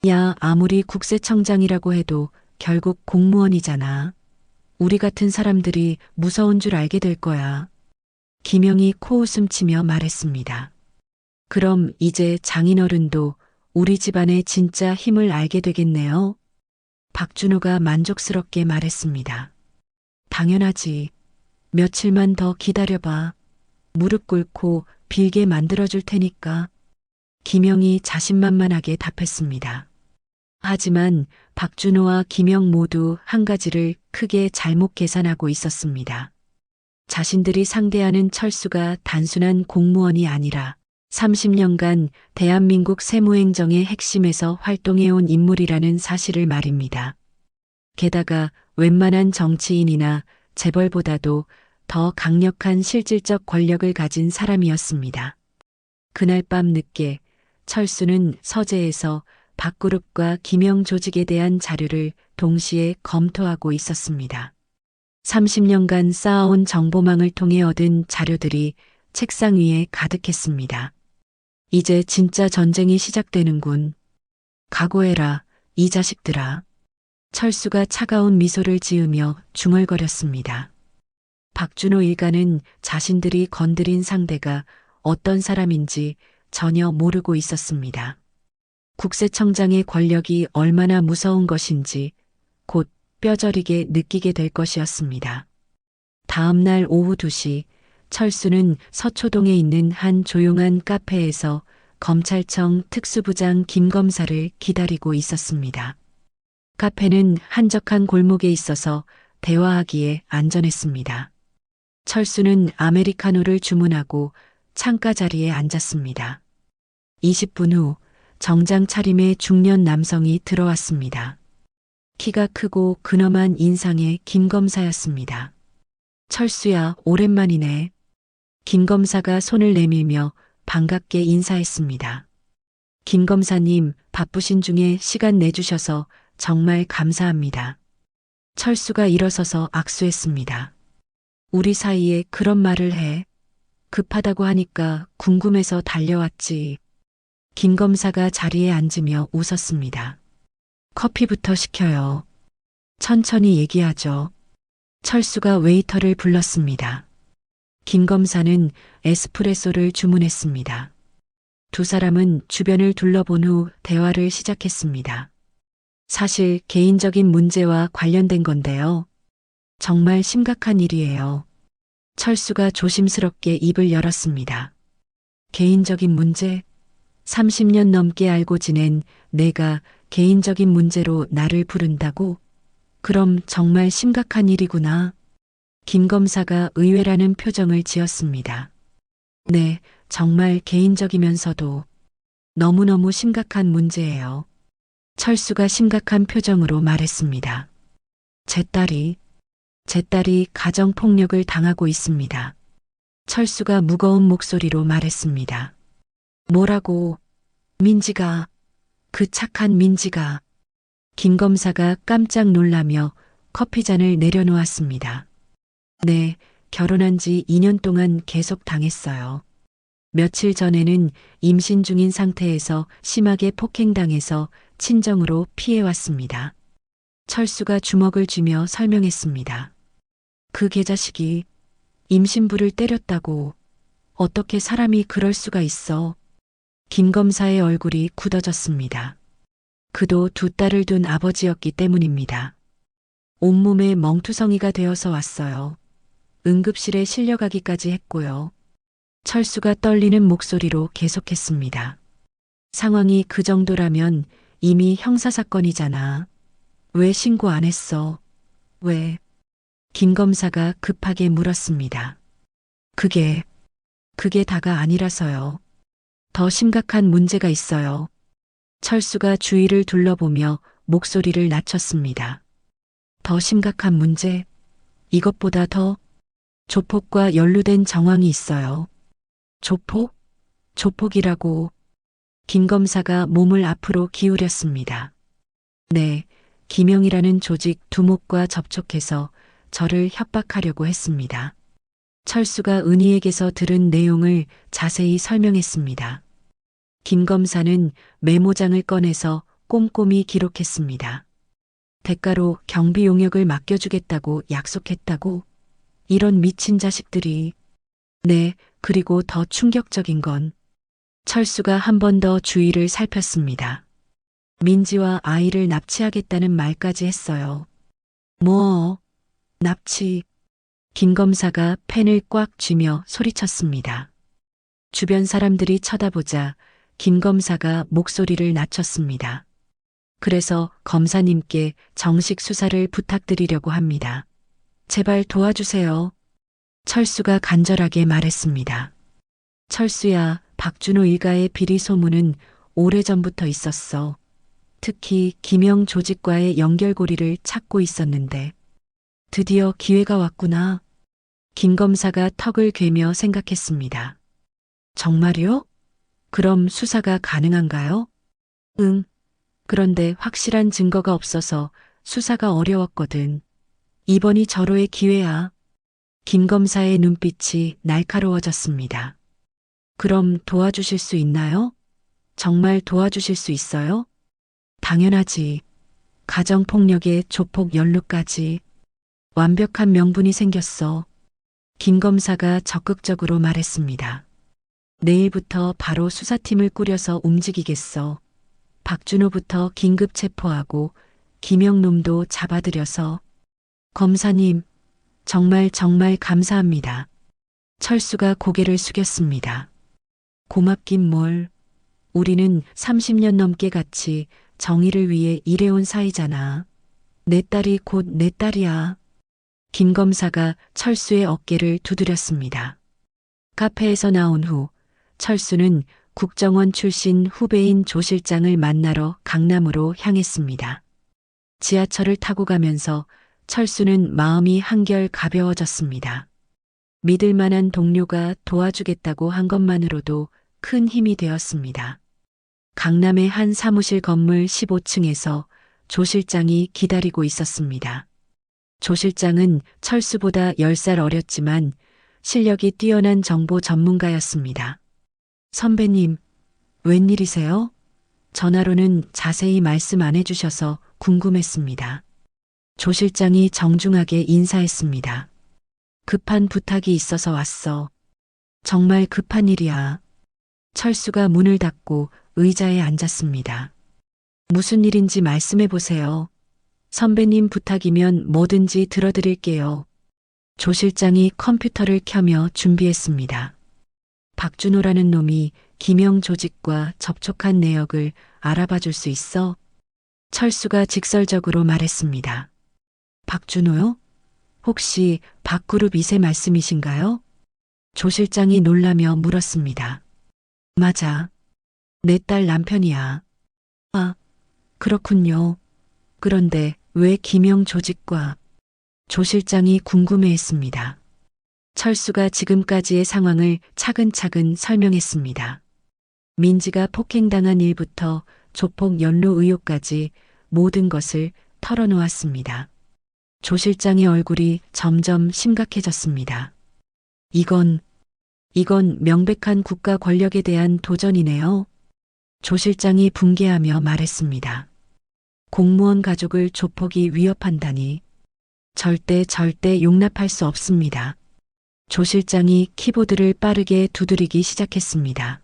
Speaker 2: 야, 아무리 국세청장이라고 해도 결국 공무원이잖아. 우리 같은 사람들이 무서운 줄 알게 될 거야. 김영이 코웃음 치며 말했습니다. 그럼 이제 장인어른도 우리 집안의 진짜 힘을 알게 되겠네요. 박준호가 만족스럽게 말했습니다. 당연하지. 며칠만 더 기다려봐. 무릎 꿇고 빌게 만들어줄 테니까. 김영이 자신만만하게 답했습니다. 하지만 박준호와 김영 모두 한 가지를 크게 잘못 계산하고 있었습니다. 자신들이 상대하는 철수가 단순한 공무원이 아니라 30년간 대한민국 세무행정의 핵심에서 활동해온 인물이라는 사실을 말입니다. 게다가 웬만한 정치인이나 재벌보다도 더 강력한 실질적 권력을 가진 사람이었습니다. 그날 밤 늦게 철수는 서재에서 박그룹과 김영 조직에 대한 자료를 동시에 검토하고 있었습니다. 30년간 쌓아온 정보망을 통해 얻은 자료들이 책상 위에 가득했습니다. 이제 진짜 전쟁이 시작되는군. 각오해라, 이 자식들아. 철수가 차가운 미소를 지으며 중얼거렸습니다. 박준호 일가는 자신들이 건드린 상대가 어떤 사람인지 전혀 모르고 있었습니다. 국세청장의 권력이 얼마나 무서운 것인지 곧 뼈저리게 느끼게 될 것이었습니다. 다음 날 오후 2시 철수는 서초동에 있는 한 조용한 카페에서 검찰청 특수부장 김 검사를 기다리고 있었습니다. 카페는 한적한 골목에 있어서 대화하기에 안전했습니다. 철수는 아메리카노를 주문하고 창가 자리에 앉았습니다. 20분 후 정장 차림의 중년 남성이 들어왔습니다. 키가 크고 근엄한 인상의 김 검사였습니다. 철수야, 오랜만이네. 김 검사가 손을 내밀며 반갑게 인사했습니다. 김 검사님, 바쁘신 중에 시간 내주셔서 정말 감사합니다. 철수가 일어서서 악수했습니다. 우리 사이에 그런 말을 해. 급하다고 하니까 궁금해서 달려왔지. 김 검사가 자리에 앉으며 웃었습니다. 커피부터 시켜요. 천천히 얘기하죠. 철수가 웨이터를 불렀습니다. 김 검사는 에스프레소를 주문했습니다. 두 사람은 주변을 둘러본 후 대화를 시작했습니다. 사실 개인적인 문제와 관련된 건데요. 정말 심각한 일이에요. 철수가 조심스럽게 입을 열었습니다. 개인적인 문제? 30년 넘게 알고 지낸 내가 개인적인 문제로 나를 부른다고? 그럼 정말 심각한 일이구나. 김 검사가 의외라는 표정을 지었습니다. 네, 정말 개인적이면서도 너무너무 심각한 문제예요. 철수가 심각한 표정으로 말했습니다. 제 딸이 가정폭력을 당하고 있습니다. 철수가 무거운 목소리로 말했습니다. 뭐라고? 민지가, 그 착한 민지가. 김 검사가 깜짝 놀라며 커피잔을 내려놓았습니다. 네, 결혼한 지 2년 동안 계속 당했어요. 며칠 전에는 임신 중인 상태에서 심하게 폭행당해서 친정으로 피해왔습니다. 철수가 주먹을 쥐며 설명했습니다. 그 개자식이 임신부를 때렸다고. 어떻게 사람이 그럴 수가 있어. 김 검사의 얼굴이 굳어졌습니다. 그도 두 딸을 둔 아버지였기 때문입니다. 온몸에 멍투성이가 되어서 왔어요. 응급실에 실려가기까지 했고요. 철수가 떨리는 목소리로 계속했습니다. 상황이 그 정도라면 이미 형사사건이잖아. 왜 신고 안 했어? 왜? 김 검사가 급하게 물었습니다. 그게 다가 아니라서요. 더 심각한 문제가 있어요. 철수가 주위를 둘러보며 목소리를 낮췄습니다. 더 심각한 문제? 이것보다 더 조폭과 연루된 정황이 있어요. 조폭? 조폭이라고. 김 검사가 몸을 앞으로 기울였습니다. 네, 김영이라는 조직 두목과 접촉해서 저를 협박하려고 했습니다. 철수가 은희에게서 들은 내용을 자세히 설명했습니다. 김 검사는 메모장을 꺼내서 꼼꼼히 기록했습니다. 대가로 경비 용역을 맡겨주겠다고 약속했다고? 이런 미친 자식들이. 네, 그리고 더 충격적인 건 철수가 한 번 더 주위를 살폈습니다. 민지와 아이를 납치하겠다는 말까지 했어요. 뭐, 납치. 김 검사가 펜을 꽉 쥐며 소리쳤습니다. 주변 사람들이 쳐다보자 김 검사가 목소리를 낮췄습니다. 그래서 검사님께 정식 수사를 부탁드리려고 합니다. 제발 도와주세요. 철수가 간절하게 말했습니다. 철수야, 박준호 일가의 비리 소문은 오래전부터 있었어. 특히 김영 조직과의 연결고리를 찾고 있었는데 드디어 기회가 왔구나. 김 검사가 턱을 괴며 생각했습니다. 정말요? 그럼 수사가 가능한가요? 응. 그런데 확실한 증거가 없어서 수사가 어려웠거든. 이번이 절호의 기회야. 김 검사의 눈빛이 날카로워졌습니다. 그럼 도와주실 수 있나요? 정말 도와주실 수 있어요? 당연하지. 가정폭력에 조폭 연루까지. 완벽한 명분이 생겼어. 김 검사가 적극적으로 말했습니다. 내일부터 바로 수사팀을 꾸려서 움직이겠어. 박준호부터 긴급 체포하고 김영놈도 잡아들여서. 검사님, 정말 감사합니다. 철수가 고개를 숙였습니다. 고맙긴 뭘. 우리는 30년 넘게 같이 정의를 위해 일해온 사이잖아. 내 딸이 곧 내 딸이야. 김 검사가 철수의 어깨를 두드렸습니다. 카페에서 나온 후 철수는 국정원 출신 후배인 조 실장을 만나러 강남으로 향했습니다. 지하철을 타고 가면서 철수는 마음이 한결 가벼워졌습니다. 믿을 만한 동료가 도와주겠다고 한 것만으로도 큰 힘이 되었습니다. 강남의 한 사무실 건물 15층에서 조 실장이 기다리고 있었습니다. 조 실장은 철수보다 10살 어렸지만 실력이 뛰어난 정보 전문가였습니다. 선배님, 웬일이세요? 전화로는 자세히 말씀 안 해주셔서 궁금했습니다. 조 실장이 정중하게 인사했습니다. 급한 부탁이 있어서 왔어. 정말 급한 일이야. 철수가 문을 닫고 의자에 앉았습니다. 무슨 일인지 말씀해 보세요. 선배님 부탁이면 뭐든지 들어드릴게요. 조 실장이 컴퓨터를 켜며 준비했습니다. 박준호라는 놈이 김영 조직과 접촉한 내역을 알아봐 줄 수 있어? 철수가 직설적으로 말했습니다. 박준호요? 혹시 박그룹 이세 말씀이신가요? 조 실장이 놀라며 물었습니다. 맞아. 내 딸 남편이야. 아, 그렇군요. 그런데 왜 김영 조직과 조 실장이 궁금해했습니다. 철수가 지금까지의 상황을 차근차근 설명했습니다. 민지가 폭행당한 일부터 조폭 연루 의혹까지 모든 것을 털어놓았습니다. 조 실장의 얼굴이 점점 심각해졌습니다. 이건 명백한 국가 권력에 대한 도전이네요. 조 실장이 붕괴하며 말했습니다. 공무원 가족을 조폭이 위협한다니 절대 용납할 수 없습니다. 조 실장이 키보드를 빠르게 두드리기 시작했습니다.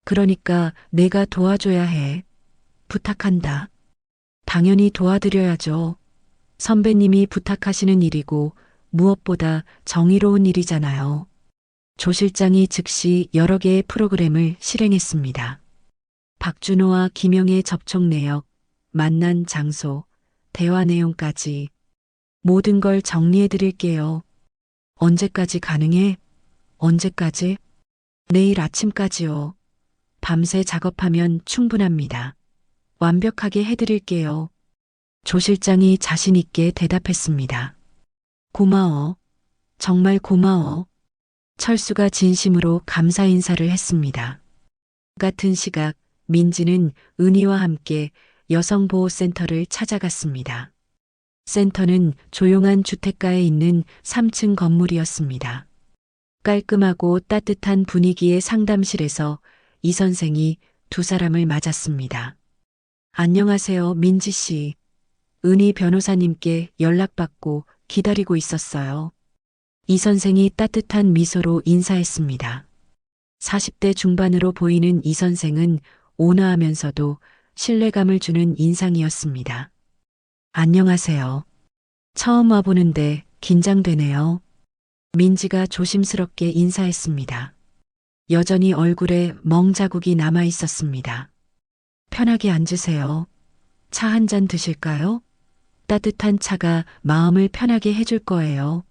Speaker 2: 그러니까 내가 도와줘야 해. 부탁한다. 당연히 도와드려야죠. 선배님이 부탁하시는 일이고 무엇보다 정의로운 일이잖아요. 조 실장이 즉시 여러 개의 프로그램을 실행했습니다. 박준호와 김영의 접촉 내역, 만난 장소, 대화 내용까지 모든 걸 정리해 드릴게요. 언제까지 가능해? 언제까지? 내일 아침까지요. 밤새 작업하면 충분합니다. 완벽하게 해드릴게요. 조 실장이 자신 있게 대답했습니다. 고마워. 정말 고마워. 철수가 진심으로 감사 인사를 했습니다. 같은 시각 민지는 은희와 함께 여성보호센터를 찾아갔습니다. 센터는 조용한 주택가에 있는 3층 건물이었습니다. 깔끔하고 따뜻한 분위기의 상담실에서 이 선생이 두 사람을 맞았습니다. 안녕하세요, 민지 씨. 은희 변호사님께 연락받고 기다리고 있었어요. 이 선생이 따뜻한 미소로 인사했습니다. 40대 중반으로 보이는 이 선생은 온화하면서도 신뢰감을 주는 인상이었습니다. 안녕하세요. 처음 와보는데 긴장되네요. 민지가 조심스럽게 인사했습니다. 여전히 얼굴에 멍 자국이 남아 있었습니다. 편하게 앉으세요. 차 한 잔 드실까요? 따뜻한 차가 마음을 편하게 해줄 거예요.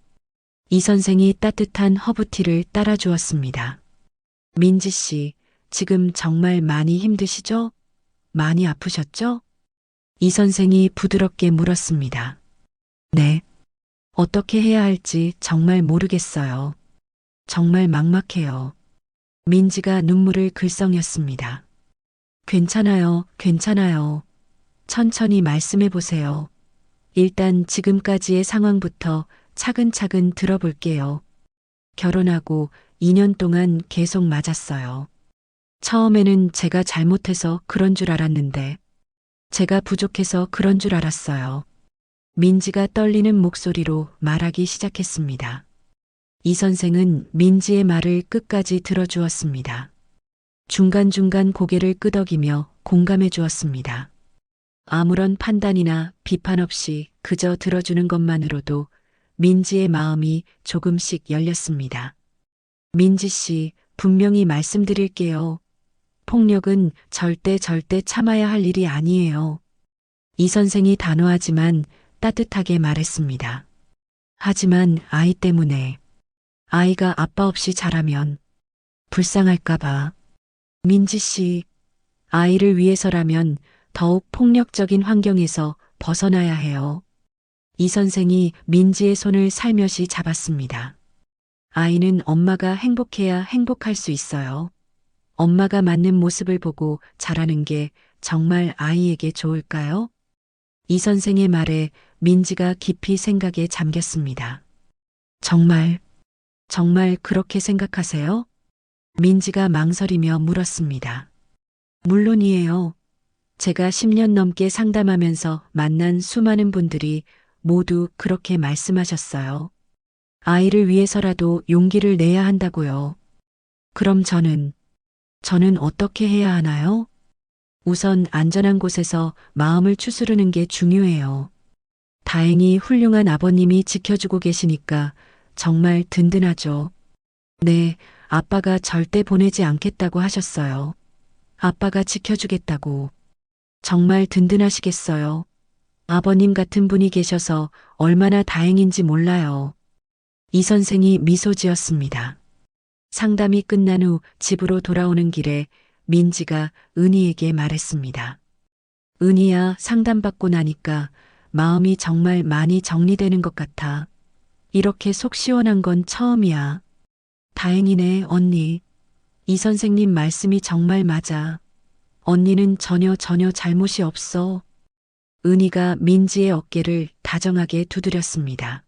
Speaker 2: 이 선생이 따뜻한 허브티를 따라주었습니다. 민지 씨, 지금 정말 많이 힘드시죠? 많이 아프셨죠? 이 선생이 부드럽게 물었습니다. 네. 어떻게 해야 할지 정말 모르겠어요. 정말 막막해요. 민지가 눈물을 글썽였습니다. 괜찮아요, 괜찮아요. 천천히 말씀해 보세요. 일단 지금까지의 상황부터 차근차근 들어볼게요. 결혼하고 2년 동안 계속 맞았어요. 처음에는 제가 잘못해서 그런 줄 알았는데, 제가 부족해서 그런 줄 알았어요. 민지가 떨리는 목소리로 말하기 시작했습니다. 이 선생은 민지의 말을 끝까지 들어주었습니다. 중간중간 고개를 끄덕이며 공감해 주었습니다. 아무런 판단이나 비판 없이 그저 들어주는 것만으로도 민지의 마음이 조금씩 열렸습니다. 민지 씨, 분명히 말씀드릴게요. 폭력은 절대 참아야 할 일이 아니에요. 이 선생이 단호하지만 따뜻하게 말했습니다. 하지만 아이 때문에, 아이가 아빠 없이 자라면 불쌍할까봐. 민지 씨, 아이를 위해서라면 더욱 폭력적인 환경에서 벗어나야 해요. 이 선생이 민지의 손을 살며시 잡았습니다. 아이는 엄마가 행복해야 행복할 수 있어요. 엄마가 맞는 모습을 보고 자라는 게 정말 아이에게 좋을까요? 이 선생의 말에 민지가 깊이 생각에 잠겼습니다. 정말 그렇게 생각하세요? 민지가 망설이며 물었습니다. 물론이에요. 제가 10년 넘게 상담하면서 만난 수많은 분들이 모두 그렇게 말씀하셨어요. 아이를 위해서라도 용기를 내야 한다고요. 그럼 저는 어떻게 해야 하나요? 우선 안전한 곳에서 마음을 추스르는 게 중요해요. 다행히 훌륭한 아버님이 지켜주고 계시니까 정말 든든하죠. 네, 아빠가 절대 보내지 않겠다고 하셨어요. 아빠가 지켜주겠다고. 정말 든든하시겠어요. 아버님 같은 분이 계셔서 얼마나 다행인지 몰라요. 이 선생이 미소 지었습니다. 상담이 끝난 후 집으로 돌아오는 길에 민지가 은희에게 말했습니다. 은희야, 상담받고 나니까 마음이 정말 많이 정리되는 것 같아. 이렇게 속 시원한 건 처음이야. 다행이네, 언니. 이 선생님 말씀이 정말 맞아. 언니는 전혀 잘못이 없어. 은희가 민지의 어깨를 다정하게 두드렸습니다.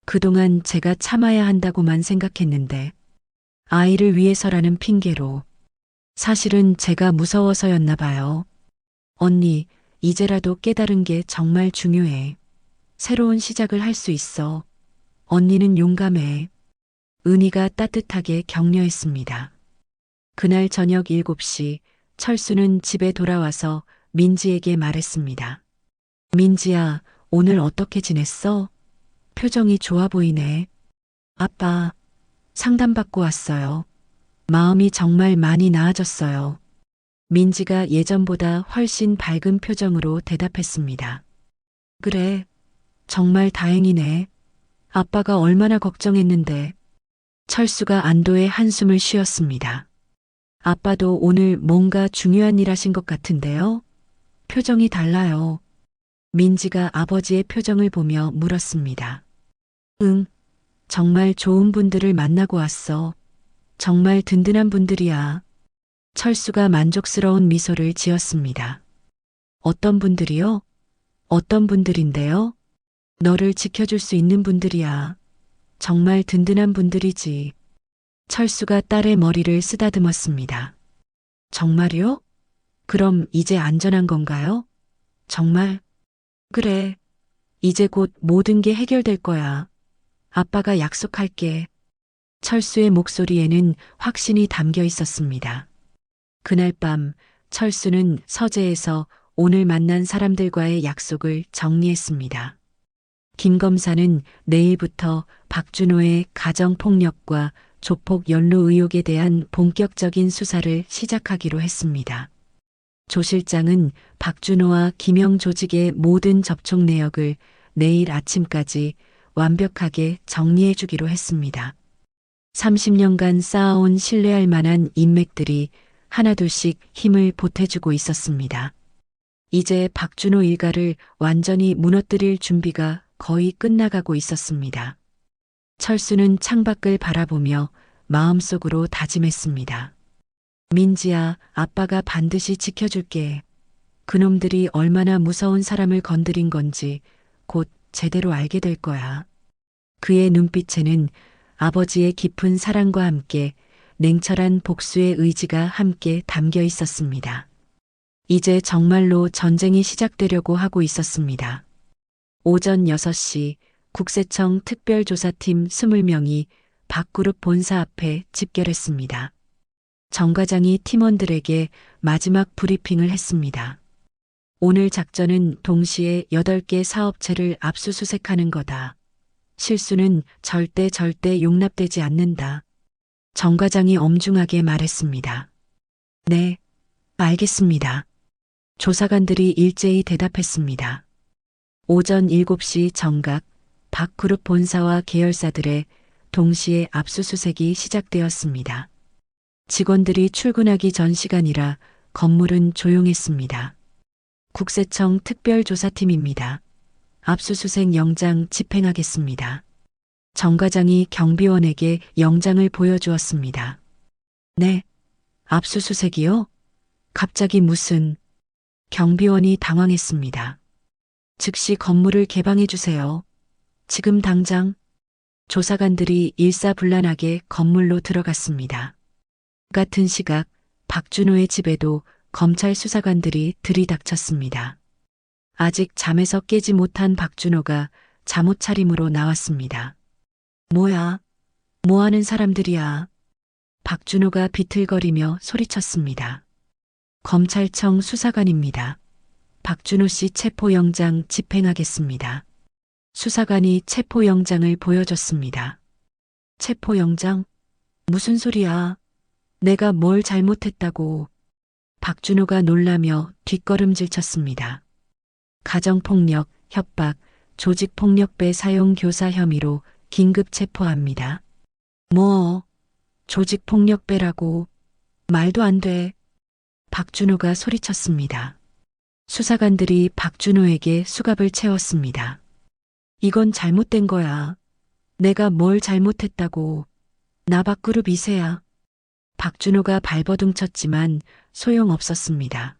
Speaker 2: 그동안 제가 참아야 한다고만 생각했는데 아이를 위해서라는 핑계로 사실은 제가 무서워서였나 봐요. 언니, 이제라도 깨달은 게 정말 중요해. 새로운 시작을 할 수 있어. 언니는 용감해. 은희가 따뜻하게 격려했습니다. 그날 저녁 7시 철수는 집에 돌아와서 민지에게 말했습니다. 민지야, 오늘 어떻게 지냈어? 표정이 좋아 보이네. 아빠, 상담받고 왔어요. 마음이 정말 많이 나아졌어요. 민지가 예전보다 훨씬 밝은 표정으로 대답했습니다. 그래, 정말 다행이네. 아빠가 얼마나 걱정했는데. 철수가 안도의 한숨을 쉬었습니다. 아빠도 오늘 뭔가 중요한 일 하신 것 같은데요? 표정이 달라요. 민지가 아버지의 표정을 보며 물었습니다. 응, 정말 좋은 분들을 만나고 왔어. 정말 든든한 분들이야. 철수가 만족스러운 미소를 지었습니다. 어떤 분들이요? 어떤 분들인데요? 너를 지켜줄 수 있는 분들이야. 정말 든든한 분들이지. 철수가 딸의 머리를 쓰다듬었습니다. 정말요? 그럼 이제 안전한 건가요? 정말? 그래. 이제 곧 모든 게 해결될 거야. 아빠가 약속할게. 철수의 목소리에는 확신이 담겨 있었습니다. 그날 밤 철수는 서재에서 오늘 만난 사람들과의 약속을 정리했습니다. 김 검사는 내일부터 박준호의 가정폭력과 조폭 연루 의혹에 대한 본격적인 수사를 시작하기로 했습니다. 조 실장은 박준호와 김영 조직의 모든 접촉 내역을 내일 아침까지 완벽하게 정리해 주기로 했습니다. 30년간 쌓아온 신뢰할 만한 인맥들이 하나둘씩 힘을 보태주고 있었습니다. 이제 박준호 일가를 완전히 무너뜨릴 준비가 거의 끝나가고 있었습니다. 철수는 창밖을 바라보며 마음속으로 다짐했습니다. 민지야, 아빠가 반드시 지켜줄게. 그놈들이 얼마나 무서운 사람을 건드린 건지 곧 제대로 알게 될 거야. 그의 눈빛에는 아버지의 깊은 사랑과 함께 냉철한 복수의 의지가 함께 담겨 있었습니다. 이제 정말로 전쟁이 시작되려고 하고 있었습니다. 오전 6시 국세청 특별조사팀 20명이 박그룹 본사 앞에 집결했습니다. 정 과장이 팀원들에게 마지막 브리핑을 했습니다. 오늘 작전은 동시에 8개 사업체를 압수수색하는 거다. 실수는 절대 용납되지 않는다. 정 과장이 엄중하게 말했습니다. 네, 알겠습니다. 조사관들이 일제히 대답했습니다. 오전 7시 정각 박그룹 본사와 계열사들의 동시에 압수수색이 시작되었습니다. 직원들이 출근하기 전 시간이라 건물은 조용했습니다. 국세청 특별조사팀입니다. 압수수색 영장 집행하겠습니다. 정 과장이 경비원에게 영장을 보여주었습니다. 네, 압수수색이요? 갑자기 무슨... 경비원이 당황했습니다. 즉시 건물을 개방해 주세요. 지금 당장. 조사관들이 일사불란하게 건물로 들어갔습니다. 같은 시각 박준호의 집에도 검찰 수사관들이 들이닥쳤습니다. 아직 잠에서 깨지 못한 박준호가 잠옷 차림으로 나왔습니다. 뭐야? 뭐 하는 사람들이야? 박준호가 비틀거리며 소리쳤습니다. 검찰청 수사관입니다. 박준호 씨 체포영장 집행하겠습니다. 수사관이 체포영장을 보여줬습니다. 체포영장? 무슨 소리야? 내가 뭘 잘못했다고. 박준호가 놀라며 뒷걸음질 쳤습니다. 가정폭력, 협박, 조직폭력배 사용 교사 혐의로 긴급 체포합니다. 뭐, 조직폭력배라고. 말도 안 돼. 박준호가 소리쳤습니다. 수사관들이 박준호에게 수갑을 채웠습니다. 이건 잘못된 거야. 내가 뭘 잘못했다고. 나박그룹 이세야. 박준호가 발버둥 쳤지만 소용없었습니다.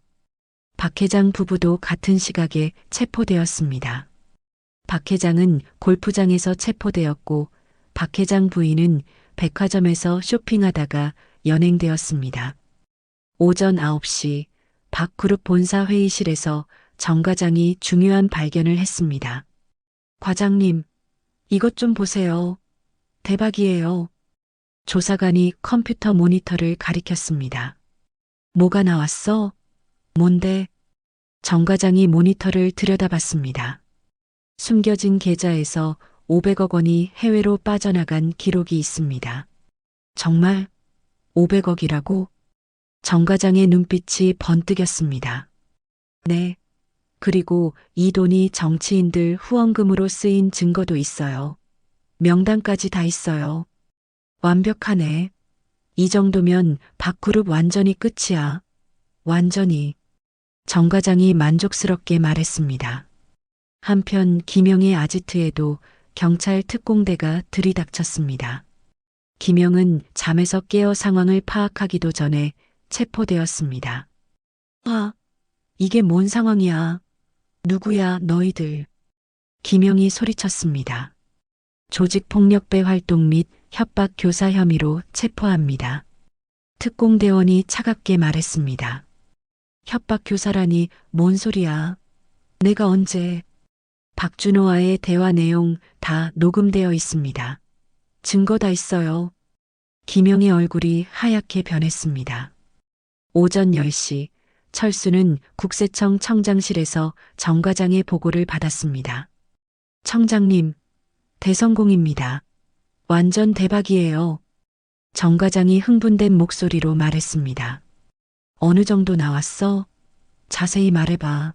Speaker 2: 박 회장 부부도 같은 시각에 체포되었습니다. 박 회장은 골프장에서 체포되었고 박 회장 부인은 백화점에서 쇼핑하다가 연행되었습니다. 오전 9시 박그룹 본사 회의실에서 정 과장이 중요한 발견을 했습니다. 과장님, 이것 좀 보세요. 대박이에요. 조사관이 컴퓨터 모니터를 가리켰습니다. 뭐가 나왔어? 뭔데? 정 과장이 모니터를 들여다봤습니다. 숨겨진 계좌에서 500억 원이 해외로 빠져나간 기록이 있습니다. 정말 500억이라고? 정 과장의 눈빛이 번뜩였습니다. 네. 그리고 이 돈이 정치인들 후원금으로 쓰인 증거도 있어요. 명단까지 다 있어요. 완벽하네. 이 정도면 박그룹 완전히 끝이야. 완전히. 정 과장이 만족스럽게 말했습니다. 한편 김영의 아지트에도 경찰 특공대가 들이닥쳤습니다. 김영은 잠에서 깨어 상황을 파악하기도 전에 체포되었습니다. 아, 이게 뭔 상황이야? 누구야, 너희들? 김영이 소리쳤습니다. 조직폭력배 활동 및 협박 교사 혐의로 체포합니다. 특공대원이 차갑게 말했습니다. 협박 교사라니 뭔 소리야? 내가 언제? 박준호와의 대화 내용 다 녹음되어 있습니다. 증거 다 있어요. 김영의 얼굴이 하얗게 변했습니다. 오전 10시 철수는 국세청 청장실에서 정 과장의 보고를 받았습니다. 청장님, 대성공입니다. 완전 대박이에요. 정 과장이 흥분된 목소리로 말했습니다. 어느 정도 나왔어? 자세히 말해봐.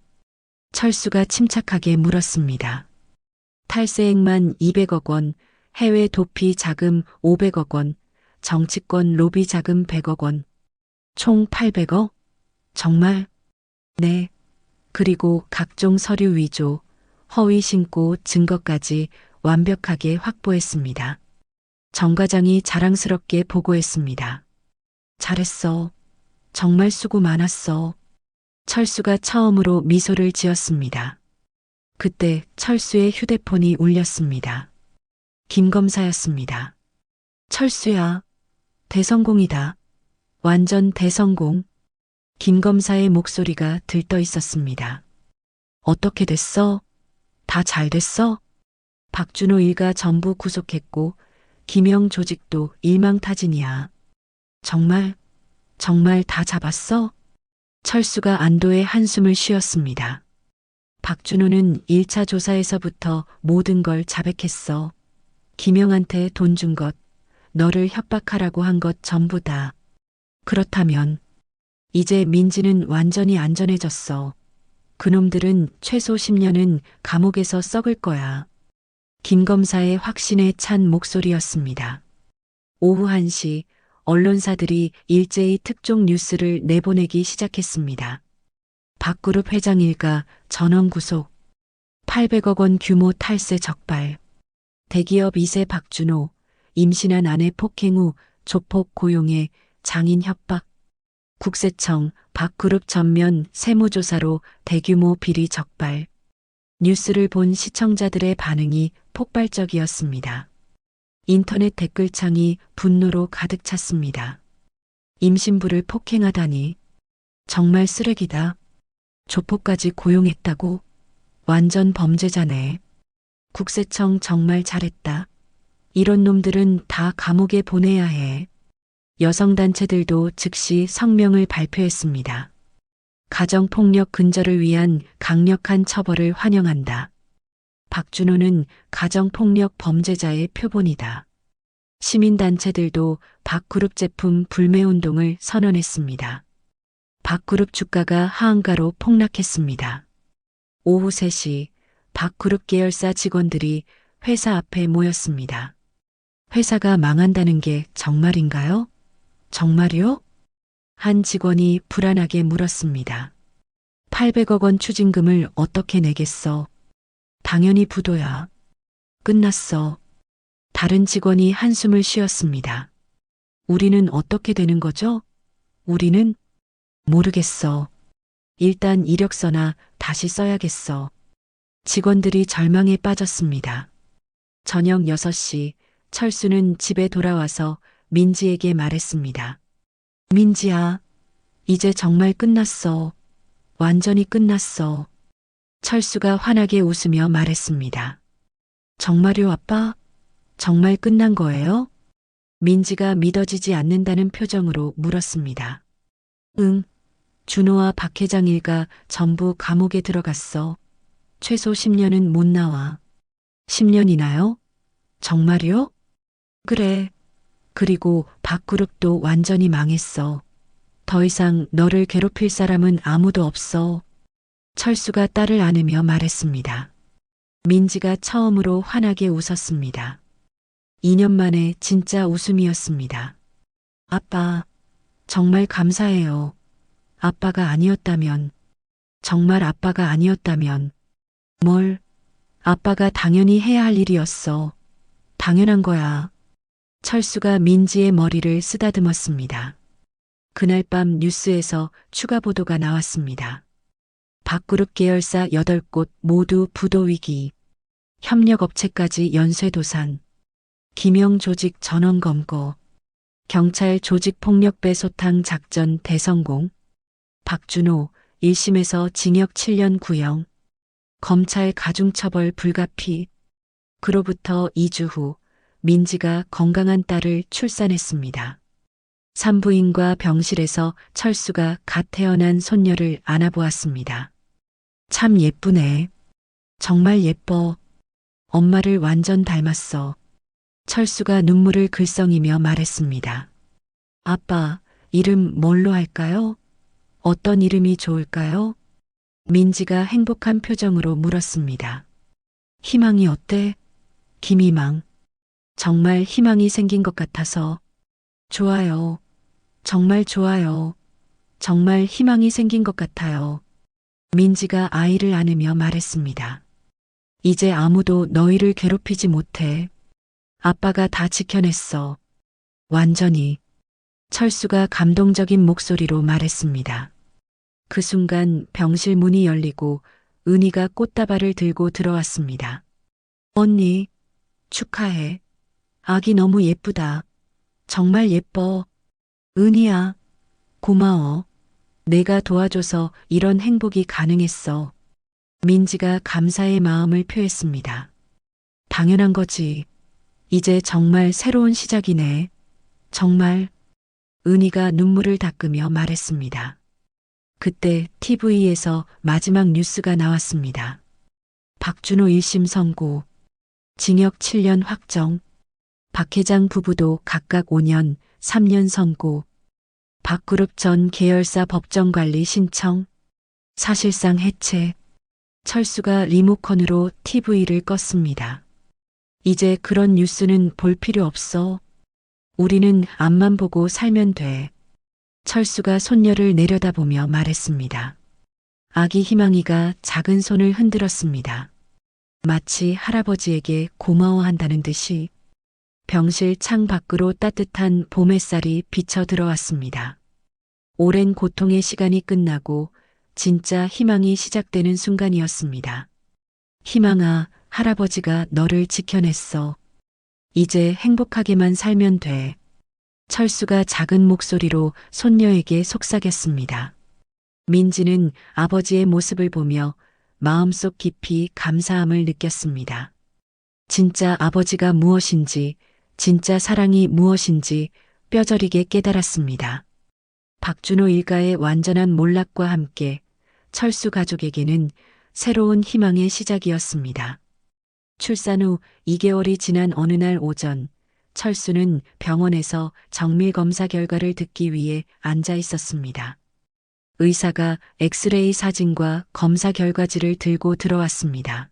Speaker 2: 철수가 침착하게 물었습니다. 탈세액만 200억 원, 해외 도피 자금 500억 원, 정치권 로비 자금 100억 원, 총 800억? 정말? 네. 그리고 각종 서류 위조, 허위 신고 증거까지 완벽하게 확보했습니다. 정 과장이 자랑스럽게 보고했습니다. 잘했어. 정말 수고 많았어. 철수가 처음으로 미소를 지었습니다. 그때 철수의 휴대폰이 울렸습니다. 김 검사였습니다. 철수야, 대성공이다. 완전 대성공. 김 검사의 목소리가 들떠 있었습니다. 어떻게 됐어? 다 잘 됐어? 박준호 일가 전부 구속했고 김영 조직도 일망타진이야. 정말 다 잡았어? 철수가 안도의 한숨을 쉬었습니다. 박준호는 1차 조사에서부터 모든 걸 자백했어. 김영한테 돈 준 것, 너를 협박하라고 한 것 전부 다. 그렇다면 이제 민지는 완전히 안전해졌어. 그놈들은 최소 10년은 감옥에서 썩을 거야. 김 검사의 확신에 찬 목소리였습니다. 오후 1시 언론사들이 일제히 특종 뉴스를 내보내기 시작했습니다. 박그룹 회장 일가 전원 구속, 800억 원 규모 탈세 적발, 대기업 2세 박준호, 임신한 아내 폭행 후 조폭 고용해 장인 협박, 국세청 박그룹 전면 세무조사로 대규모 비리 적발. 뉴스를 본 시청자들의 반응이 폭발적이었습니다. 인터넷 댓글창이 분노로 가득 찼습니다. 임신부를 폭행하다니. 정말 쓰레기다. 조폭까지 고용했다고. 완전 범죄자네. 국세청 정말 잘했다. 이런 놈들은 다 감옥에 보내야 해. 여성단체들도 즉시 성명을 발표했습니다. 가정폭력 근절을 위한 강력한 처벌을 환영한다. 박준호는 가정폭력 범죄자의 표본이다. 시민단체들도 박그룹 제품 불매운동을 선언했습니다. 박그룹 주가가 하한가로 폭락했습니다. 오후 3시 박그룹 계열사 직원들이 회사 앞에 모였습니다. 회사가 망한다는 게 정말인가요? 정말이요? 한 직원이 불안하게 물었습니다. 800억 원 추징금을 어떻게 내겠어? 당연히 부도야. 끝났어. 다른 직원이 한숨을 쉬었습니다. 우리는 어떻게 되는 거죠? 우리는? 모르겠어. 일단 이력서나 다시 써야겠어. 직원들이 절망에 빠졌습니다. 저녁 6시 철수는 집에 돌아와서 민지에게 말했습니다. 민지야, 이제 정말 끝났어. 완전히 끝났어. 철수가 환하게 웃으며 말했습니다. 정말요, 아빠? 정말 끝난 거예요? 민지가 믿어지지 않는다는 표정으로 물었습니다. 응. 준호와 박 회장 일가 전부 감옥에 들어갔어. 최소 10년은 못 나와. 10년이나요? 정말요? 그래. 그리고 박그룹도 완전히 망했어. 더 이상 너를 괴롭힐 사람은 아무도 없어. 철수가 딸을 안으며 말했습니다. 민지가 처음으로 환하게 웃었습니다. 2년 만에 진짜 웃음이었습니다. 아빠, 정말 감사해요. 아빠가 아니었다면, 정말 아빠가 아니었다면, 뭘, 아빠가 당연히 해야 할 일이었어. 당연한 거야. 철수가 민지의 머리를 쓰다듬었습니다. 그날 밤 뉴스에서 추가 보도가 나왔습니다. 박그룹 계열사 8곳 모두 부도 위기, 협력업체까지 연쇄도산, 김영 조직 전원 검거, 경찰 조직폭력배 소탕 작전 대성공, 박준호 1심에서 징역 7년 구형, 검찰 가중처벌 불가피. 그로부터 2주 후 민지가 건강한 딸을 출산했습니다. 산부인과 병실에서 철수가 갓 태어난 손녀를 안아보았습니다. 참 예쁘네. 정말 예뻐. 엄마를 완전 닮았어. 철수가 눈물을 글썽이며 말했습니다. 아빠, 이름 뭘로 할까요? 어떤 이름이 좋을까요? 민지가 행복한 표정으로 물었습니다. 희망이 어때? 김희망. 정말 희망이 생긴 것 같아서. 좋아요. 정말 좋아요. 정말 희망이 생긴 것 같아요. 민지가 아이를 안으며 말했습니다. 이제 아무도 너희를 괴롭히지 못해. 아빠가 다 지켜냈어. 완전히. 철수가 감동적인 목소리로 말했습니다. 그 순간 병실 문이 열리고 은희가 꽃다발을 들고 들어왔습니다. 언니, 축하해. 아기 너무 예쁘다. 정말 예뻐. 은희야, 고마워. 내가 도와줘서 이런 행복이 가능했어. 민지가 감사의 마음을 표했습니다. 당연한 거지. 이제 정말 새로운 시작이네. 정말. 은희가 눈물을 닦으며 말했습니다. 그때 TV에서 마지막 뉴스가 나왔습니다. 박준호 1심 선고, 징역 7년 확정, 박 회장 부부도 각각 5년, 3년 선고, 박그룹 전 계열사 법정관리 신청, 사실상 해체. 철수가 리모컨으로 TV를 껐습니다. 이제 그런 뉴스는 볼 필요 없어. 우리는 앞만 보고 살면 돼. 철수가 손녀를 내려다보며 말했습니다. 아기 희망이가 작은 손을 흔들었습니다. 마치 할아버지에게 고마워한다는 듯이 병실 창 밖으로 따뜻한 봄 햇살이 비쳐 들어왔습니다. 오랜 고통의 시간이 끝나고 진짜 희망이 시작되는 순간이었습니다. 희망아, 할아버지가 너를 지켜냈어. 이제 행복하게만 살면 돼. 철수가 작은 목소리로 손녀에게 속삭였습니다. 민지는 아버지의 모습을 보며 마음속 깊이 감사함을 느꼈습니다. 진짜 아버지가 무엇인지, 진짜 사랑이 무엇인지 뼈저리게 깨달았습니다. 박준호 일가의 완전한 몰락과 함께 철수 가족에게는 새로운 희망의 시작이었습니다. 출산 후 2개월이 지난 어느 날 오전, 철수는 병원에서 정밀 검사 결과를 듣기 위해 앉아 있었습니다. 의사가 엑스레이 사진과 검사 결과지를 들고 들어왔습니다.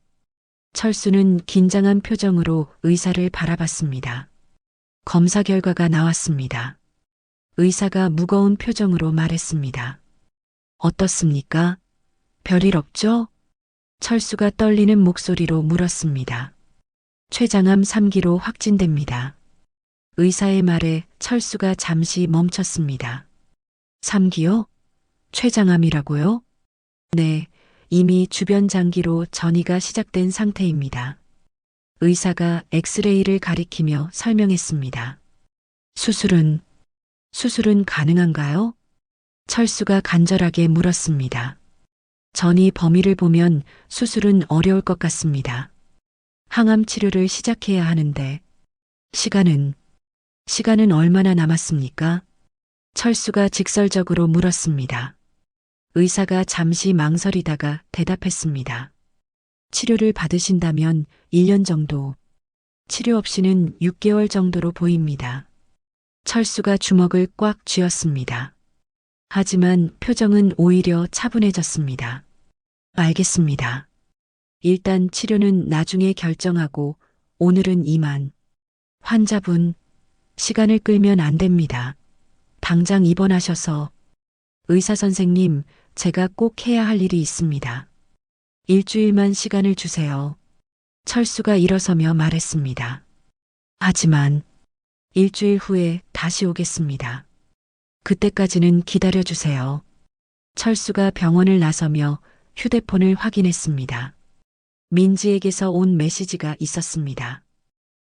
Speaker 2: 철수는 긴장한 표정으로 의사를 바라봤습니다. 검사 결과가 나왔습니다. 의사가 무거운 표정으로 말했습니다. 어떻습니까? 별일 없죠? 철수가 떨리는 목소리로 물었습니다. 췌장암 3기로 확진됩니다. 의사의 말에 철수가 잠시 멈췄습니다. 3기요? 췌장암이라고요? 네, 이미 주변 장기로 전이가 시작된 상태입니다. 의사가 엑스레이를 가리키며 설명했습니다. 수술은 가능한가요? 철수가 간절하게 물었습니다. 전이 범위를 보면 수술은 어려울 것 같습니다. 항암 치료를 시작해야 하는데 시간은 얼마나 남았습니까? 철수가 직설적으로 물었습니다. 의사가 잠시 망설이다가 대답했습니다. 치료를 받으신다면 1년 정도, 치료 없이는 6개월 정도로 보입니다. 철수가 주먹을 꽉 쥐었습니다. 하지만 표정은 오히려 차분해졌습니다. 알겠습니다. 일단 치료는 나중에 결정하고 오늘은 이만. 환자분, 시간을 끌면 안 됩니다. 당장 입원하셔서. 의사 선생님, 제가 꼭 해야 할 일이 있습니다. 일주일만 시간을 주세요. 철수가 일어서며 말했습니다. 하지만 일주일 후에 다시 오겠습니다. 그때까지는 기다려주세요. 철수가 병원을 나서며 휴대폰을 확인했습니다. 민지에게서 온 메시지가 있었습니다.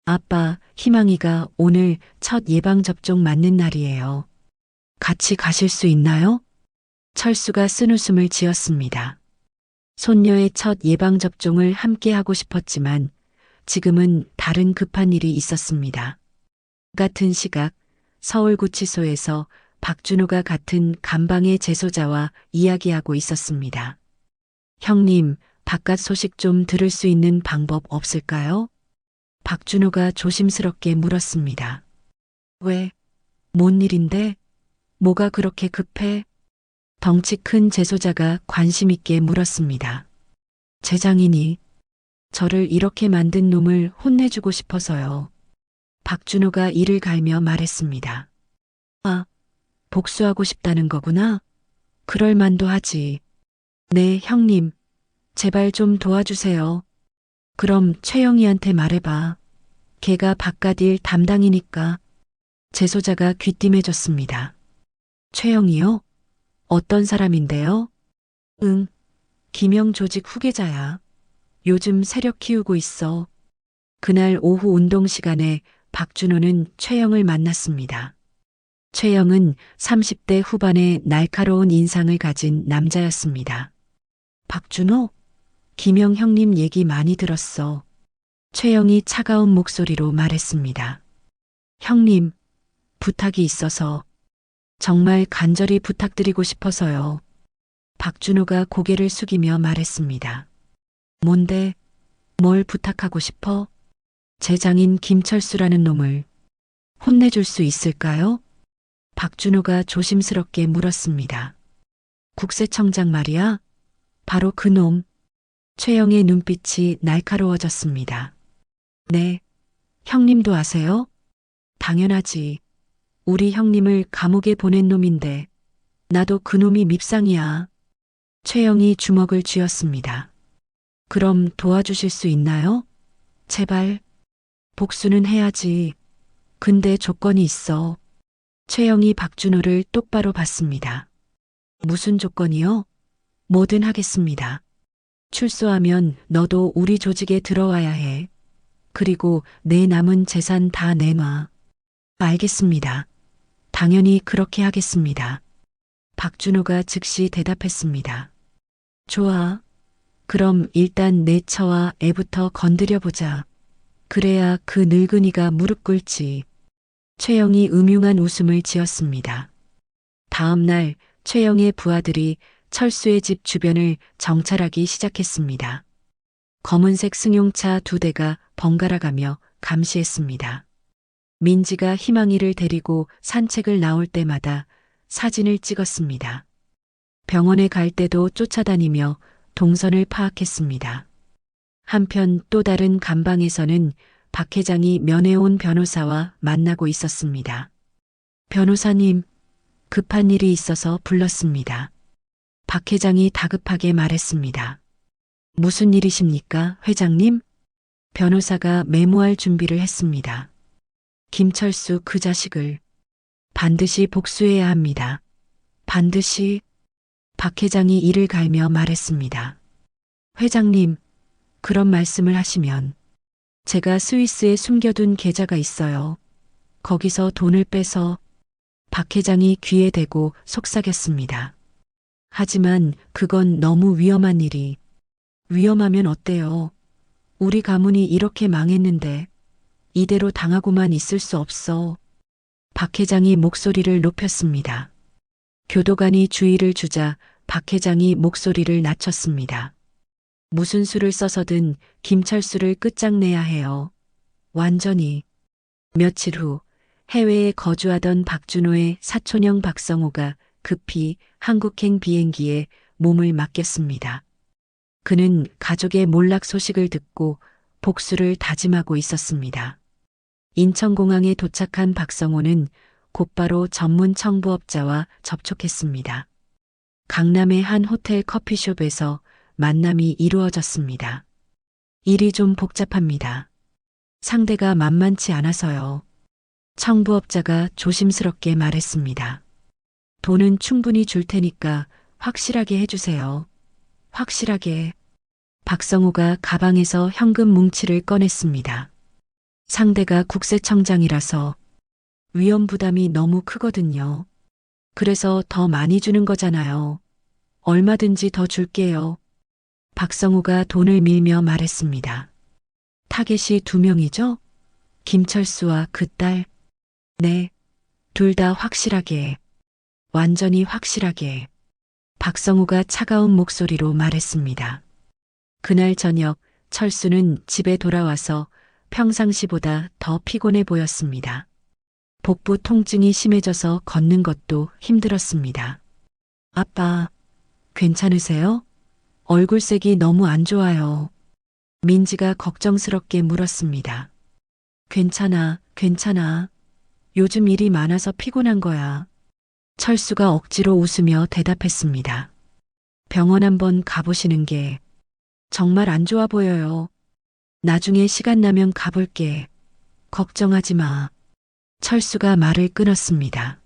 Speaker 2: 아빠, 희망이가 오늘 첫 예방접종 맞는 날이에요. 같이 가실 수 있나요? 철수가 쓴웃음을 지었습니다. 손녀의 첫 예방접종을 함께 하고 싶었지만 지금은 다른 급한 일이 있었습니다. 같은 시각 서울구치소에서 박준호가 같은 감방의 재소자와 이야기하고 있었습니다. 형님, 바깥 소식 좀 들을 수 있는 방법 없을까요? 박준호가 조심스럽게 물었습니다. 왜? 뭔 일인데? 뭐가 그렇게 급해? 덩치 큰 재소자가 관심 있게 물었습니다. 재장인이 저를 이렇게 만든 놈을 혼내주고 싶어서요. 박준호가 이를 갈며 말했습니다. 아, 복수하고 싶다는 거구나? 그럴 만도 하지. 네, 형님. 제발 좀 도와주세요. 그럼 최영희한테 말해봐. 걔가 바깥 일 담당이니까. 재소자가 귀띔해줬습니다. 최영희요? 어떤 사람인데요? 응, 김영 조직 후계자야. 요즘 세력 키우고 있어. 그날 오후 운동 시간에 박준호는 최영을 만났습니다. 최영은 30대 후반의 날카로운 인상을 가진 남자였습니다. 박준호? 김영 형님 얘기 많이 들었어. 최영이 차가운 목소리로 말했습니다. 형님, 부탁이 있어서 정말 간절히 부탁드리고 싶어서요. 박준호가 고개를 숙이며 말했습니다. 뭔데? 뭘 부탁하고 싶어? 재장인 김철수라는 놈을 혼내줄 수 있을까요? 박준호가 조심스럽게 물었습니다. 국세청장 말이야? 바로 그 놈. 최영의 눈빛이 날카로워졌습니다. 네, 형님도 아세요? 당연하지. 우리 형님을 감옥에 보낸 놈인데 나도 그 놈이 밉상이야. 최영이 주먹을 쥐었습니다. 그럼 도와주실 수 있나요? 제발. 복수는 해야지. 근데 조건이 있어. 최영이 박준호를 똑바로 봤습니다. 무슨 조건이요? 뭐든 하겠습니다. 출소하면 너도 우리 조직에 들어와야 해. 그리고 내 남은 재산 다 내놔. 알겠습니다. 당연히 그렇게 하겠습니다. 박준호가 즉시 대답했습니다. 좋아. 그럼 일단 내 처와 애부터 건드려보자. 그래야 그 늙은이가 무릎 꿇지. 최영이 음흉한 웃음을 지었습니다. 다음 날 최영의 부하들이 철수의 집 주변을 정찰하기 시작했습니다. 검은색 승용차 2대가 번갈아가며 감시했습니다. 민지가 희망이를 데리고 산책을 나올 때마다 사진을 찍었습니다. 병원에 갈 때도 쫓아다니며 동선을 파악했습니다. 한편 또 다른 감방에서는 박 회장이 면회온 변호사와 만나고 있었습니다. 변호사님, 급한 일이 있어서 불렀습니다. 박 회장이 다급하게 말했습니다. 무슨 일이십니까, 회장님? 변호사가 메모할 준비를 했습니다. 김철수 그 자식을 반드시 복수해야 합니다. 반드시. 박 회장이 이를 갈며 말했습니다. 회장님, 그런 말씀을 하시면 제가 스위스에 숨겨둔 계좌가 있어요. 거기서 돈을 빼서. 박 회장이 귀에 대고 속삭였습니다. 하지만 그건 너무 위험한 일이. 위험하면 어때요? 우리 가문이 이렇게 망했는데 이대로 당하고만 있을 수 없어. 박 회장이 목소리를 높였습니다. 교도관이 주의를 주자 박 회장이 목소리를 낮췄습니다. 무슨 수를 써서든 김철수를 끝장내야 해요. 완전히. 며칠 후 해외에 거주하던 박준호의 사촌형 박성호가 급히 한국행 비행기에 몸을 맡겼습니다. 그는 가족의 몰락 소식을 듣고 복수를 다짐하고 있었습니다. 인천공항에 도착한 박성호는 곧바로 전문 청부업자와 접촉했습니다. 강남의 한 호텔 커피숍에서 만남이 이루어졌습니다. 일이 좀 복잡합니다. 상대가 만만치 않아서요. 청부업자가 조심스럽게 말했습니다. 돈은 충분히 줄 테니까 확실하게 해주세요. 확실하게. 박성호가 가방에서 현금 뭉치를 꺼냈습니다. 상대가 국세청장이라서 위험 부담이 너무 크거든요. 그래서 더 많이 주는 거잖아요. 얼마든지 더 줄게요. 박성호가 돈을 밀며 말했습니다. 타겟이 2명이죠? 김철수와 그 딸. 네, 둘 다 확실하게. 완전히 확실하게. 박성호가 차가운 목소리로 말했습니다. 그날 저녁 철수는 집에 돌아와서 평상시보다 더 피곤해 보였습니다. 복부 통증이 심해져서 걷는 것도 힘들었습니다. 아빠, 괜찮으세요? 얼굴색이 너무 안 좋아요. 민지가 걱정스럽게 물었습니다. 괜찮아, 괜찮아. 요즘 일이 많아서 피곤한 거야. 철수가 억지로 웃으며 대답했습니다. 병원 한번 가보시는 게 정말 안 좋아 보여요. 나중에 시간 나면 가볼게. 걱정하지 마. 철수가 말을 끊었습니다.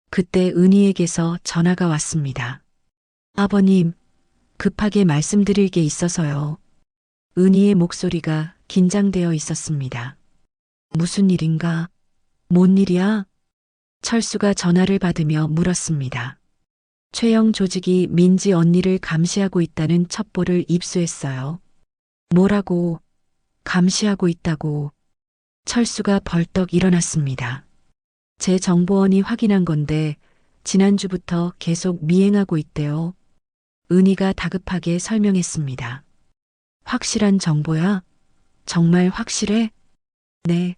Speaker 2: 그때 은희에게서 전화가 왔습니다. 아버님, 급하게 말씀드릴 게 있어서요. 은희의 목소리가 긴장되어 있었습니다. 무슨 일인가? 뭔 일이야? 철수가 전화를 받으며 물었습니다. 최영 조직이 민지 언니를 감시하고 있다는 첩보를 입수했어요. 뭐라고? 감시하고 있다고. 철수가 벌떡 일어났습니다. 제 정보원이 확인한 건데 지난주부터 계속 미행하고 있대요. 은희가 다급하게 설명했습니다. 확실한 정보야? 정말 확실해? 네.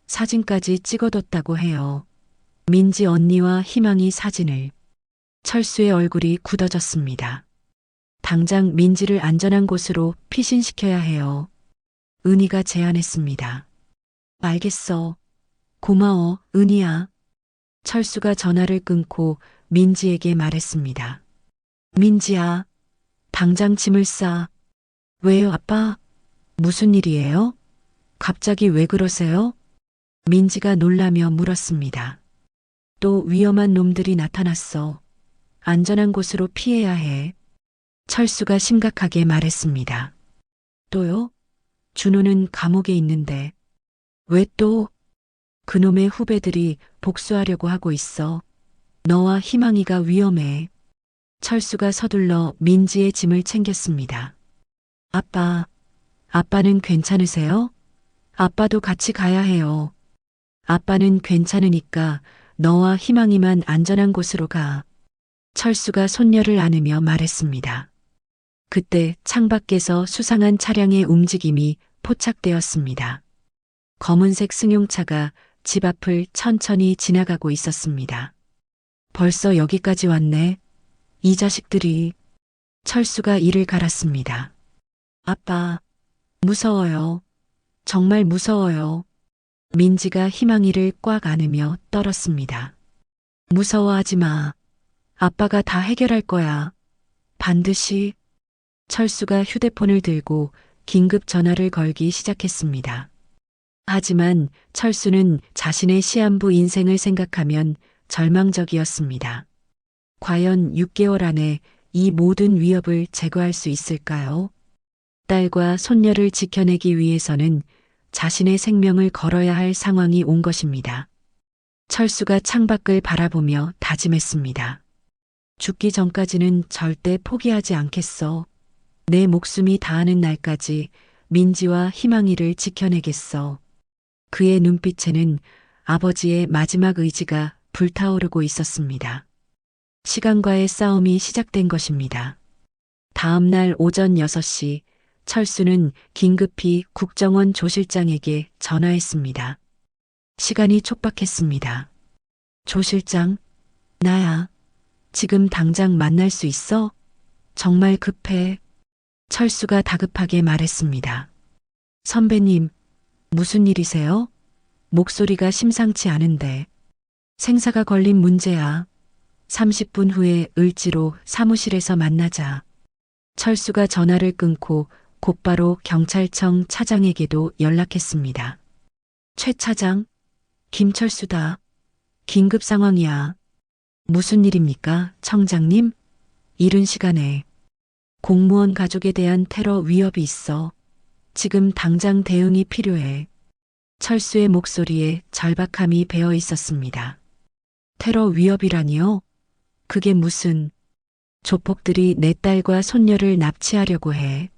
Speaker 2: 사진까지 찍어뒀다고 해요. 민지 언니와 희망이 사진을. 철수의 얼굴이 굳어졌습니다. 당장 민지를 안전한 곳으로 피신시켜야 해요. 은희가 제안했습니다. 알겠어. 고마워, 은희야. 철수가 전화를 끊고 민지에게 말했습니다. 민지야, 당장 짐을 싸. 왜요, 아빠? 무슨 일이에요? 갑자기 왜 그러세요? 민지가 놀라며 물었습니다. 또 위험한 놈들이 나타났어. 안전한 곳으로 피해야 해. 철수가 심각하게 말했습니다. 또요? 준호는 감옥에 있는데. 왜 또? 그놈의 후배들이 복수하려고 하고 있어. 너와 희망이가 위험해. 철수가 서둘러 민지의 짐을 챙겼습니다. 아빠, 아빠는 괜찮으세요? 아빠도 같이 가야 해요. 아빠는 괜찮으니까 너와 희망이만 안전한 곳으로 가. 철수가 손녀를 안으며 말했습니다. 그때 창밖에서 수상한 차량의 움직임이 포착되었습니다. 검은색 승용차가 집 앞을 천천히 지나가고 있었습니다. 벌써 여기까지 왔네. 이 자식들이. 철수가 이를 갈았습니다. 아빠, 무서워요. 정말 무서워요. 민지가 희망이를 꽉 안으며 떨었습니다. 무서워하지 마. 아빠가 다 해결할 거야. 반드시. 철수가 휴대폰을 들고 긴급 전화를 걸기 시작했습니다. 하지만 철수는 자신의 시한부 인생을 생각하면 절망적이었습니다. 과연 6개월 안에 이 모든 위협을 제거할 수 있을까요? 딸과 손녀를 지켜내기 위해서는 자신의 생명을 걸어야 할 상황이 온 것입니다. 철수가 창밖을 바라보며 다짐했습니다. 죽기 전까지는 절대 포기하지 않겠어. 내 목숨이 다하는 날까지 민지와 희망이를 지켜내겠어. 그의 눈빛에는 아버지의 마지막 의지가 불타오르고 있었습니다. 시간과의 싸움이 시작된 것입니다. 다음 날 오전 6시 철수는 긴급히 국정원 조실장에게 전화했습니다. 시간이 촉박했습니다. 조 실장, 나야. 지금 당장 만날 수 있어? 정말 급해. 철수가 다급하게 말했습니다. 선배님, 무슨 일이세요? 목소리가 심상치 않은데. 생사가 걸린 문제야. 30분 후에 을지로 사무실에서 만나자. 철수가 전화를 끊고 곧바로 경찰청 차장에게도 연락했습니다. 최 차장, 김철수다. 긴급 상황이야. 무슨 일입니까, 청장님? 이른 시간에. 공무원 가족에 대한 테러 위협이 있어. 지금 당장 대응이 필요해. 철수의 목소리에 절박함이 배어 있었습니다. 테러 위협이라니요? 그게 무슨... 조폭들이 내 딸과 손녀를 납치하려고 해.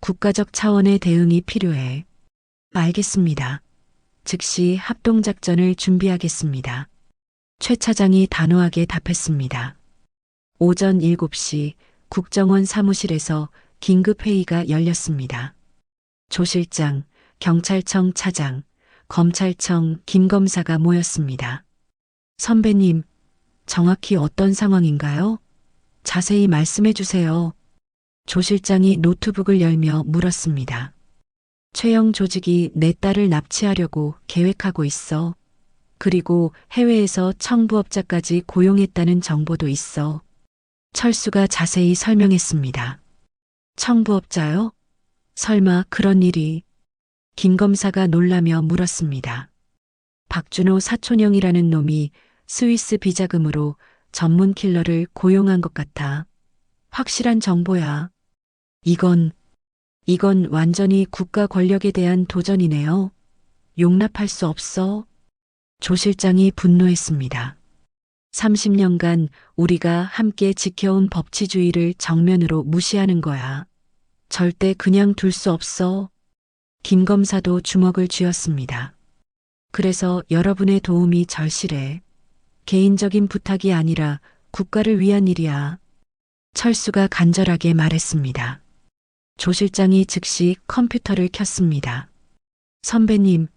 Speaker 2: 국가적 차원의 대응이 필요해. 알겠습니다. 즉시 합동작전을 준비하겠습니다. 최 차장이 단호하게 답했습니다. 오전 7시 국정원 사무실에서 긴급회의가 열렸습니다. 조 실장, 경찰청 차장, 검찰청 김 검사가 모였습니다. 선배님, 정확히 어떤 상황인가요? 자세히 말씀해 주세요. 조 실장이 노트북을 열며 물었습니다. 최영 조직이 내 딸을 납치하려고 계획하고 있어. 그리고 해외에서 청부업자까지 고용했다는 정보도 있어. 철수가 자세히 설명했습니다. 청부업자요? 설마 그런 일이... 김 검사가 놀라며 물었습니다. 박준호 사촌형이라는 놈이 스위스 비자금으로 전문 킬러를 고용한 것 같아. 확실한 정보야. 이건 완전히 국가 권력에 대한 도전이네요. 용납할 수 없어. 조 실장이 분노했습니다. 30년간 우리가 함께 지켜온 법치주의를 정면으로 무시하는 거야. 절대 그냥 둘 수 없어. 김 검사도 주먹을 쥐었습니다. 그래서 여러분의 도움이 절실해. 개인적인 부탁이 아니라 국가를 위한 일이야. 철수가 간절하게 말했습니다. 조 실장이 즉시 컴퓨터를 켰습니다. 선배님,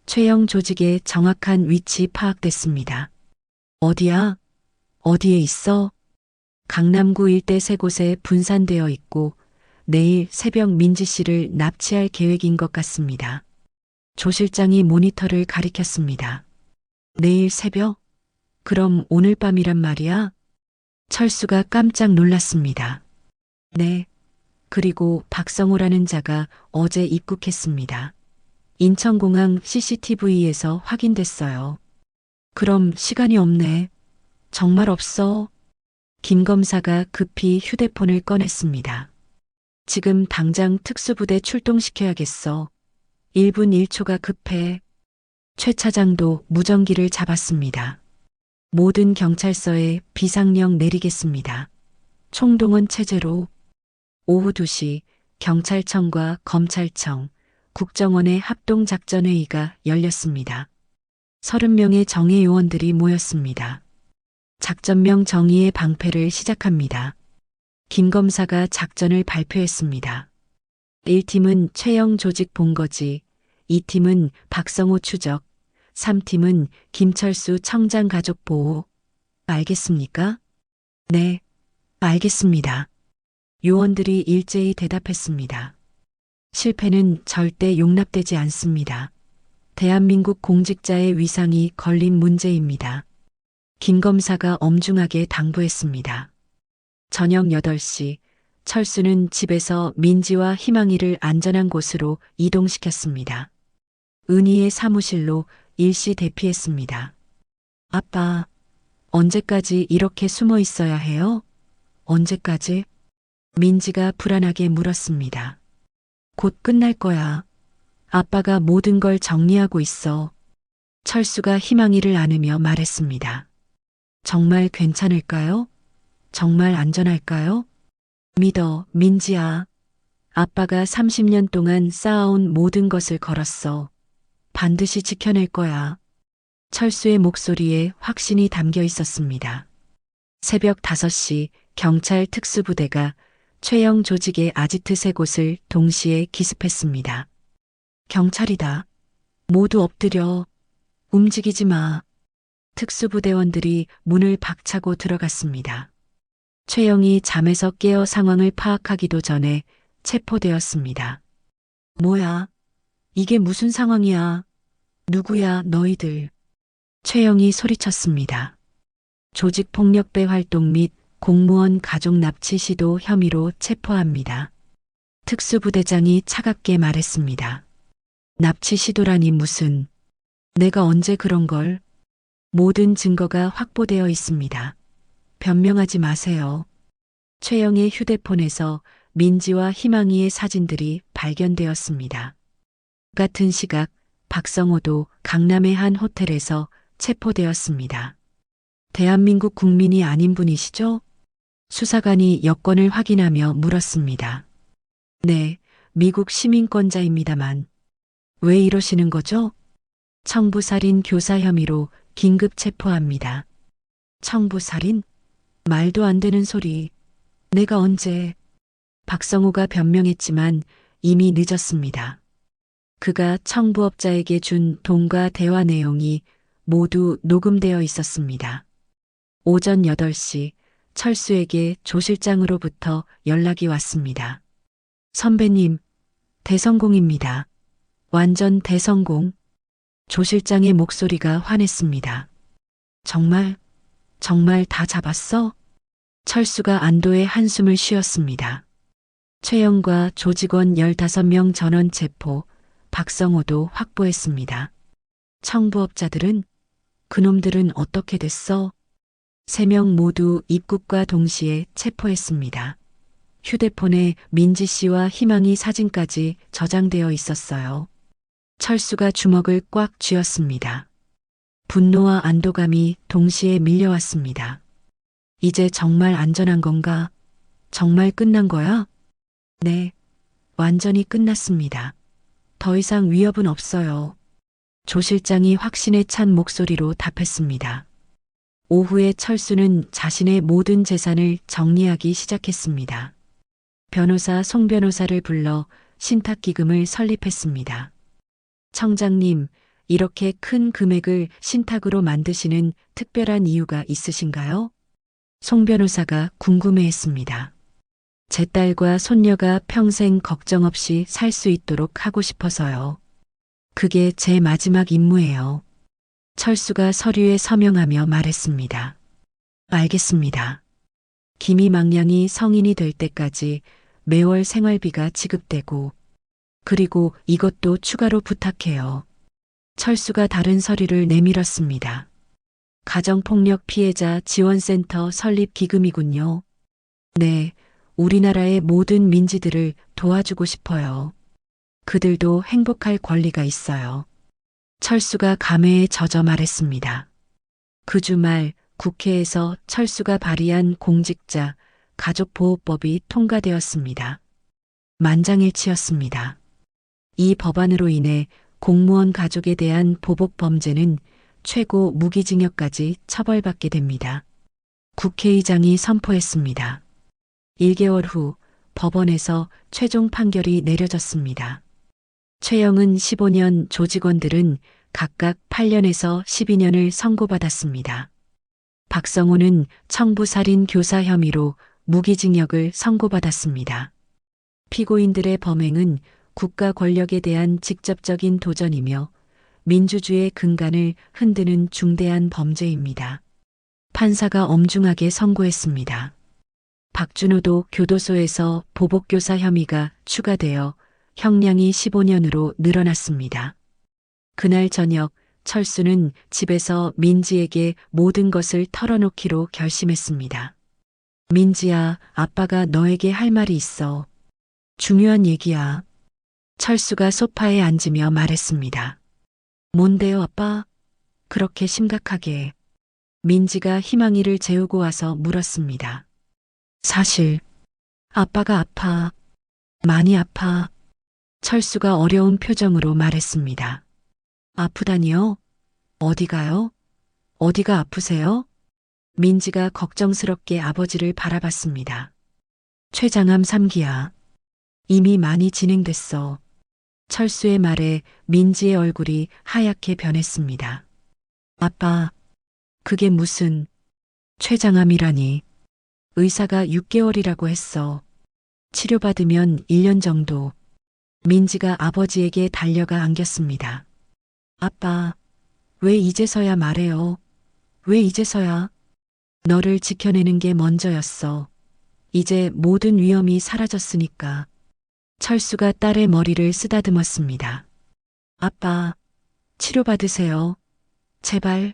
Speaker 2: 최영 조직의 정확한 위치 파악됐습니다. 어디야? 어디에 있어? 강남구 일대 세 곳에 분산되어 있고 내일 새벽 민지 씨를 납치할 계획인 것 같습니다. 조 실장이 모니터를 가리켰습니다. 내일 새벽? 그럼 오늘 밤이란 말이야? 철수가 깜짝 놀랐습니다. 네. 그리고 박성호라는 자가 어제 입국했습니다. 인천공항 CCTV에서 확인됐어요. 그럼 시간이 없네. 정말 없어. 김 검사가 급히 휴대폰을 꺼냈습니다. 지금 당장 특수부대 출동시켜야겠어. 1분 1초가 급해. 최 차장도 무전기를 잡았습니다. 모든 경찰서에 비상령 내리겠습니다. 총동원 체제로. 오후 2시 경찰청과 검찰청, 국정원의 합동작전회의가 열렸습니다. 30명의 정예 요원들이 모였습니다. 작전명 정의의 방패를 시작합니다. 김 검사가 작전을 발표했습니다. 1팀은 최영 조직 본거지, 2팀은 박성호 추적, 3팀은 김철수 청장 가족 보호. 알겠습니까? 네, 알겠습니다. 요원들이 일제히 대답했습니다. 실패는 절대 용납되지 않습니다. 대한민국 공직자의 위상이 걸린 문제입니다. 김 검사가 엄중하게 당부했습니다. 저녁 8시 철수는 집에서 민지와 희망이를 안전한 곳으로 이동시켰습니다. 은희의 사무실로 일시 대피했습니다. 아빠, 언제까지 이렇게 숨어 있어야 해요? 언제까지? 민지가 불안하게 물었습니다. 곧 끝날 거야. 아빠가 모든 걸 정리하고 있어. 철수가 희망이를 안으며 말했습니다. 정말 괜찮을까요? 정말 안전할까요? 믿어, 민지야. 아빠가 30년 동안 쌓아온 모든 것을 걸었어. 반드시 지켜낼 거야. 철수의 목소리에 확신이 담겨 있었습니다. 새벽 5시 경찰 특수부대가 최영 조직의 아지트 3곳을 동시에 기습했습니다. 경찰이다. 모두 엎드려. 움직이지 마. 특수부대원들이 문을 박차고 들어갔습니다. 최영이 잠에서 깨어 상황을 파악하기도 전에 체포되었습니다. 뭐야? 이게 무슨 상황이야? 누구야, 너희들? 최영이 소리쳤습니다. 조직폭력배 활동 및 공무원 가족 납치 시도 혐의로 체포합니다. 특수부대장이 차갑게 말했습니다. 납치 시도라니 무슨? 내가 언제 그런 걸? 모든 증거가 확보되어 있습니다. 변명하지 마세요. 최영의 휴대폰에서 민지와 희망이의 사진들이 발견되었습니다. 같은 시각 박성호도 강남의 한 호텔에서 체포되었습니다. 대한민국 국민이 아닌 분이시죠? 수사관이 여권을 확인하며 물었습니다. 네, 미국 시민권자입니다만. 왜 이러시는 거죠? 청부살인 교사 혐의로 긴급 체포합니다. 청부살인? 말도 안 되는 소리. 내가 언제? 박성호가 변명했지만 이미 늦었습니다. 그가 청부업자에게 준 돈과 대화 내용이 모두 녹음되어 있었습니다. 오전 8시 철수에게 조 실장으로부터 연락이 왔습니다. 선배님, 대성공입니다. 완전 대성공. 조 실장의 목소리가 환했습니다. 정말 다 잡았어? 철수가 안도의 한숨을 쉬었습니다. 최영과 조직원 15명 전원 체포, 박성호도 확보했습니다. 청부업자들은? 그놈들은 어떻게 됐어? 3명 모두 입국과 동시에 체포했습니다. 휴대폰에 민지 씨와 희망이 사진까지 저장되어 있었어요. 철수가 주먹을 꽉 쥐었습니다. 분노와 안도감이 동시에 밀려왔습니다. 이제 정말 안전한 건가? 정말 끝난 거야? 네, 완전히 끝났습니다. 더 이상 위협은 없어요. 조 실장이 확신에 찬 목소리로 답했습니다. 오후에 철수는 자신의 모든 재산을 정리하기 시작했습니다. 변호사 송 변호사를 불러 신탁기금을 설립했습니다. 청장님, 이렇게 큰 금액을 신탁으로 만드시는 특별한 이유가 있으신가요? 송 변호사가 궁금해했습니다. 제 딸과 손녀가 평생 걱정 없이 살 수 있도록 하고 싶어서요. 그게 제 마지막 임무예요. 철수가 서류에 서명하며 말했습니다. 알겠습니다. 기미망량이 성인이 될 때까지 매월 생활비가 지급되고, 그리고 이것도 추가로 부탁해요. 철수가 다른 서류를 내밀었습니다. 가정폭력 피해자 지원센터 설립 기금이군요. 네, 우리나라의 모든 민지들을 도와주고 싶어요. 그들도 행복할 권리가 있어요. 철수가 감회에 젖어 말했습니다. 그 주말 국회에서 철수가 발의한 공직자 가족보호법이 통과되었습니다. 만장일치였습니다. 이 법안으로 인해 공무원 가족에 대한 보복 범죄는 최고 무기징역까지 처벌받게 됩니다. 국회의장이 선포했습니다. 1개월 후 법원에서 최종 판결이 내려졌습니다. 최영은 15년, 조직원들은 각각 8년에서 12년을 선고받았습니다. 박성호는 청부살인 교사 혐의로 무기징역을 선고받았습니다. 피고인들의 범행은 국가 권력에 대한 직접적인 도전이며 민주주의의 근간을 흔드는 중대한 범죄입니다. 판사가 엄중하게 선고했습니다. 박준호도 교도소에서 보복교사 혐의가 추가되어 형량이 15년으로 늘어났습니다. 그날 저녁 철수는 집에서 민지에게 모든 것을 털어놓기로 결심했습니다. 민지야, 아빠가 너에게 할 말이 있어. 중요한 얘기야. 철수가 소파에 앉으며 말했습니다. 뭔데요, 아빠? 그렇게 심각하게. 민지가 희망이를 재우고 와서 물었습니다. 사실, 아빠가 아파. 많이 아파. 철수가 어려운 표정으로 말했습니다. 아프다니요? 어디가요? 어디가 아프세요? 민지가 걱정스럽게 아버지를 바라봤습니다. 췌장암 3기야. 이미 많이 진행됐어. 철수의 말에 민지의 얼굴이 하얗게 변했습니다. 아빠, 그게 무슨 췌장암이라니. 의사가 6개월이라고 했어. 치료받으면 1년 정도. 민지가 아버지에게 달려가 안겼습니다. 아빠, 왜 이제서야 말해요? 왜 이제서야? 너를 지켜내는 게 먼저였어. 이제 모든 위험이 사라졌으니까. 철수가 딸의 머리를 쓰다듬었습니다. 아빠, 치료받으세요. 제발,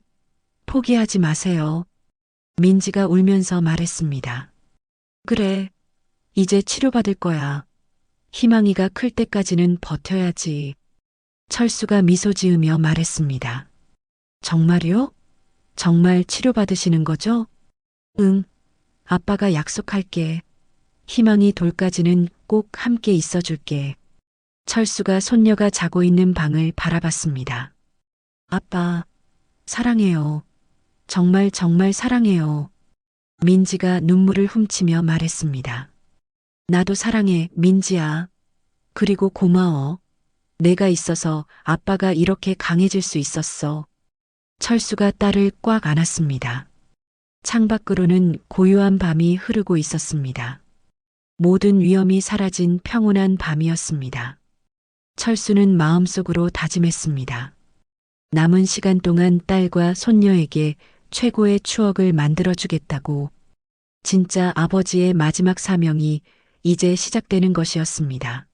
Speaker 2: 포기하지 마세요. 민지가 울면서 말했습니다. 그래, 이제 치료받을 거야. 희망이가 클 때까지는 버텨야지. 철수가 미소 지으며 말했습니다. 정말요? 정말 치료받으시는 거죠? 응, 아빠가 약속할게. 희망이 돌까지는 꼭 함께 있어줄게. 철수가 손녀가 자고 있는 방을 바라봤습니다. 아빠, 사랑해요. 정말 정말 사랑해요. 민지가 눈물을 훔치며 말했습니다. 나도 사랑해, 민지야. 그리고 고마워. 내가 있어서 아빠가 이렇게 강해질 수 있었어. 철수가 딸을 꽉 안았습니다. 창밖으로는 고요한 밤이 흐르고 있었습니다. 모든 위험이 사라진 평온한 밤이었습니다. 철수는 마음속으로 다짐했습니다. 남은 시간 동안 딸과 손녀에게 최고의 추억을 만들어주겠다고. 진짜 아버지의 마지막 사명이 이제 시작되는 것이었습니다.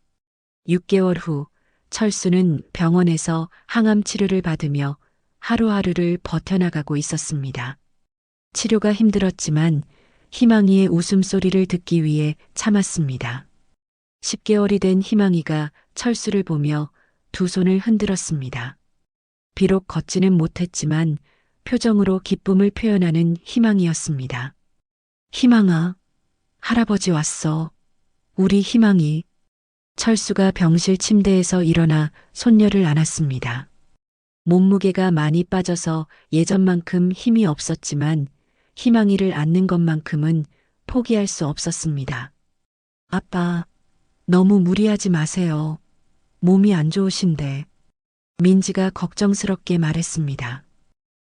Speaker 2: 6개월 후 철수는 병원에서 항암 치료를 받으며 하루하루를 버텨나가고 있었습니다. 치료가 힘들었지만 희망이의 웃음소리를 듣기 위해 참았습니다. 10개월이 된 희망이가 철수를 보며 두 손을 흔들었습니다. 비록 걷지는 못했지만 표정으로 기쁨을 표현하는 희망이었습니다. 희망아, 할아버지 왔어. 우리 희망이. 철수가 병실 침대에서 일어나 손녀를 안았습니다. 몸무게가 많이 빠져서 예전만큼 힘이 없었지만 희망이를 안는 것만큼은 포기할 수 없었습니다. 아빠, 너무 무리하지 마세요. 몸이 안 좋으신데. 민지가 걱정스럽게 말했습니다.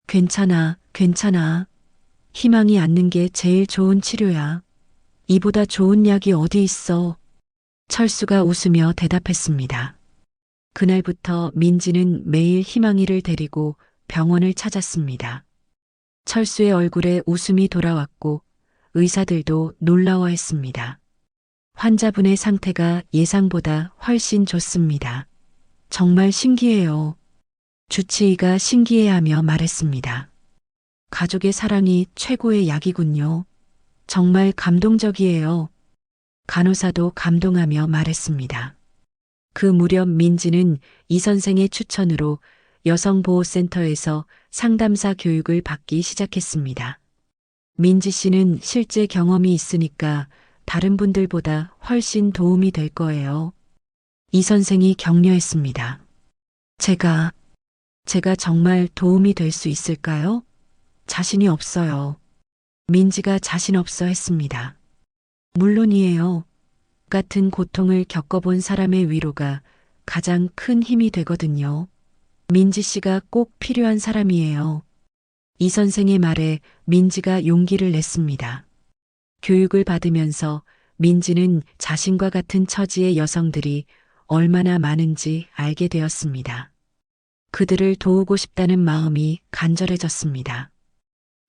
Speaker 2: 괜찮아, 괜찮아. 희망이 안는 게 제일 좋은 치료야. 이보다 좋은 약이 어디 있어. 철수가 웃으며 대답했습니다. 그날부터 민지는 매일 희망이를 데리고 병원을 찾았습니다. 철수의 얼굴에 웃음이 돌아왔고 의사들도 놀라워했습니다. 환자분의 상태가 예상보다 훨씬 좋습니다. 정말 신기해요. 주치의가 신기해하며 말했습니다. 가족의 사랑이 최고의 약이군요. 정말 감동적이에요. 간호사도 감동하며 말했습니다. 그 무렵 민지는 이 선생의 추천으로 여성보호센터에서 상담사 교육을 받기 시작했습니다. 민지 씨는 실제 경험이 있으니까 다른 분들보다 훨씬 도움이 될 거예요. 이 선생이 격려했습니다. 제가 정말 도움이 될 수 있을까요? 자신이 없어요. 민지가 자신 없어 했습니다. 물론이에요. 같은 고통을 겪어본 사람의 위로가 가장 큰 힘이 되거든요. 민지 씨가 꼭 필요한 사람이에요. 이 선생의 말에 민지가 용기를 냈습니다. 교육을 받으면서 민지는 자신과 같은 처지의 여성들이 얼마나 많은지 알게 되었습니다. 그들을 도우고 싶다는 마음이 간절해졌습니다.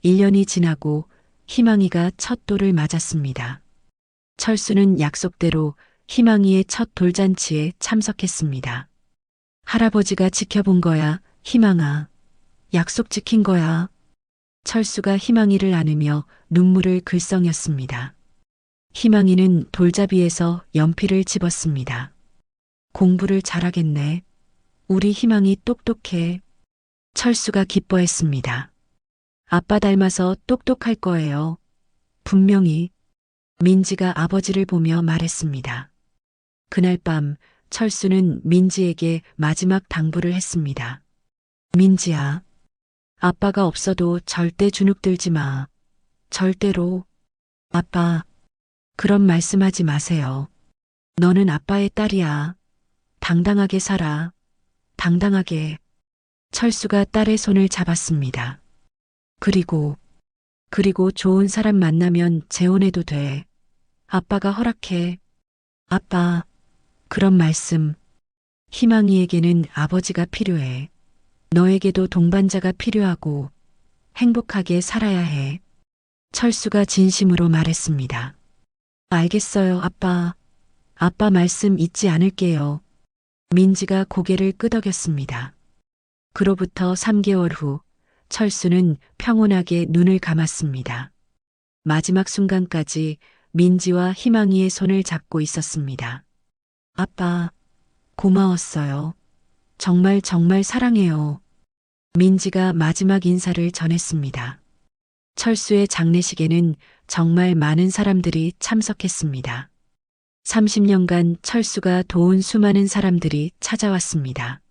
Speaker 2: 1년이 지나고 희망이가 첫 돌을 맞았습니다. 철수는 약속대로 희망이의 첫 돌잔치에 참석했습니다. 할아버지가 지켜본 거야, 희망아. 약속 지킨 거야. 철수가 희망이를 안으며 눈물을 글썽였습니다. 희망이는 돌잡이에서 연필을 집었습니다. 공부를 잘하겠네. 우리 희망이 똑똑해. 철수가 기뻐했습니다. 아빠 닮아서 똑똑할 거예요. 분명히. 민지가 아버지를 보며 말했습니다. 그날 밤 철수는 민지에게 마지막 당부를 했습니다. 민지야, 아빠가 없어도 절대 주눅 들지 마. 절대로. 아빠, 그런 말씀하지 마세요. 너는 아빠의 딸이야. 당당하게 살아. 당당하게. 철수가 딸의 손을 잡았습니다. 그리고 좋은 사람 만나면 재혼해도 돼. 아빠가 허락해. 아빠, 그런 말씀. 희망이에게는 아버지가 필요해. 너에게도 동반자가 필요하고 행복하게 살아야 해. 철수가 진심으로 말했습니다. 알겠어요, 아빠. 아빠 말씀 잊지 않을게요. 민지가 고개를 끄덕였습니다. 그로부터 3개월 후 철수는 평온하게 눈을 감았습니다. 마지막 순간까지 민지와 희망이의 손을 잡고 있었습니다. 아빠, 고마웠어요. 정말 정말 사랑해요. 민지가 마지막 인사를 전했습니다. 철수의 장례식에는 정말 많은 사람들이 참석했습니다. 30년간 철수가 도운 수많은 사람들이 찾아왔습니다.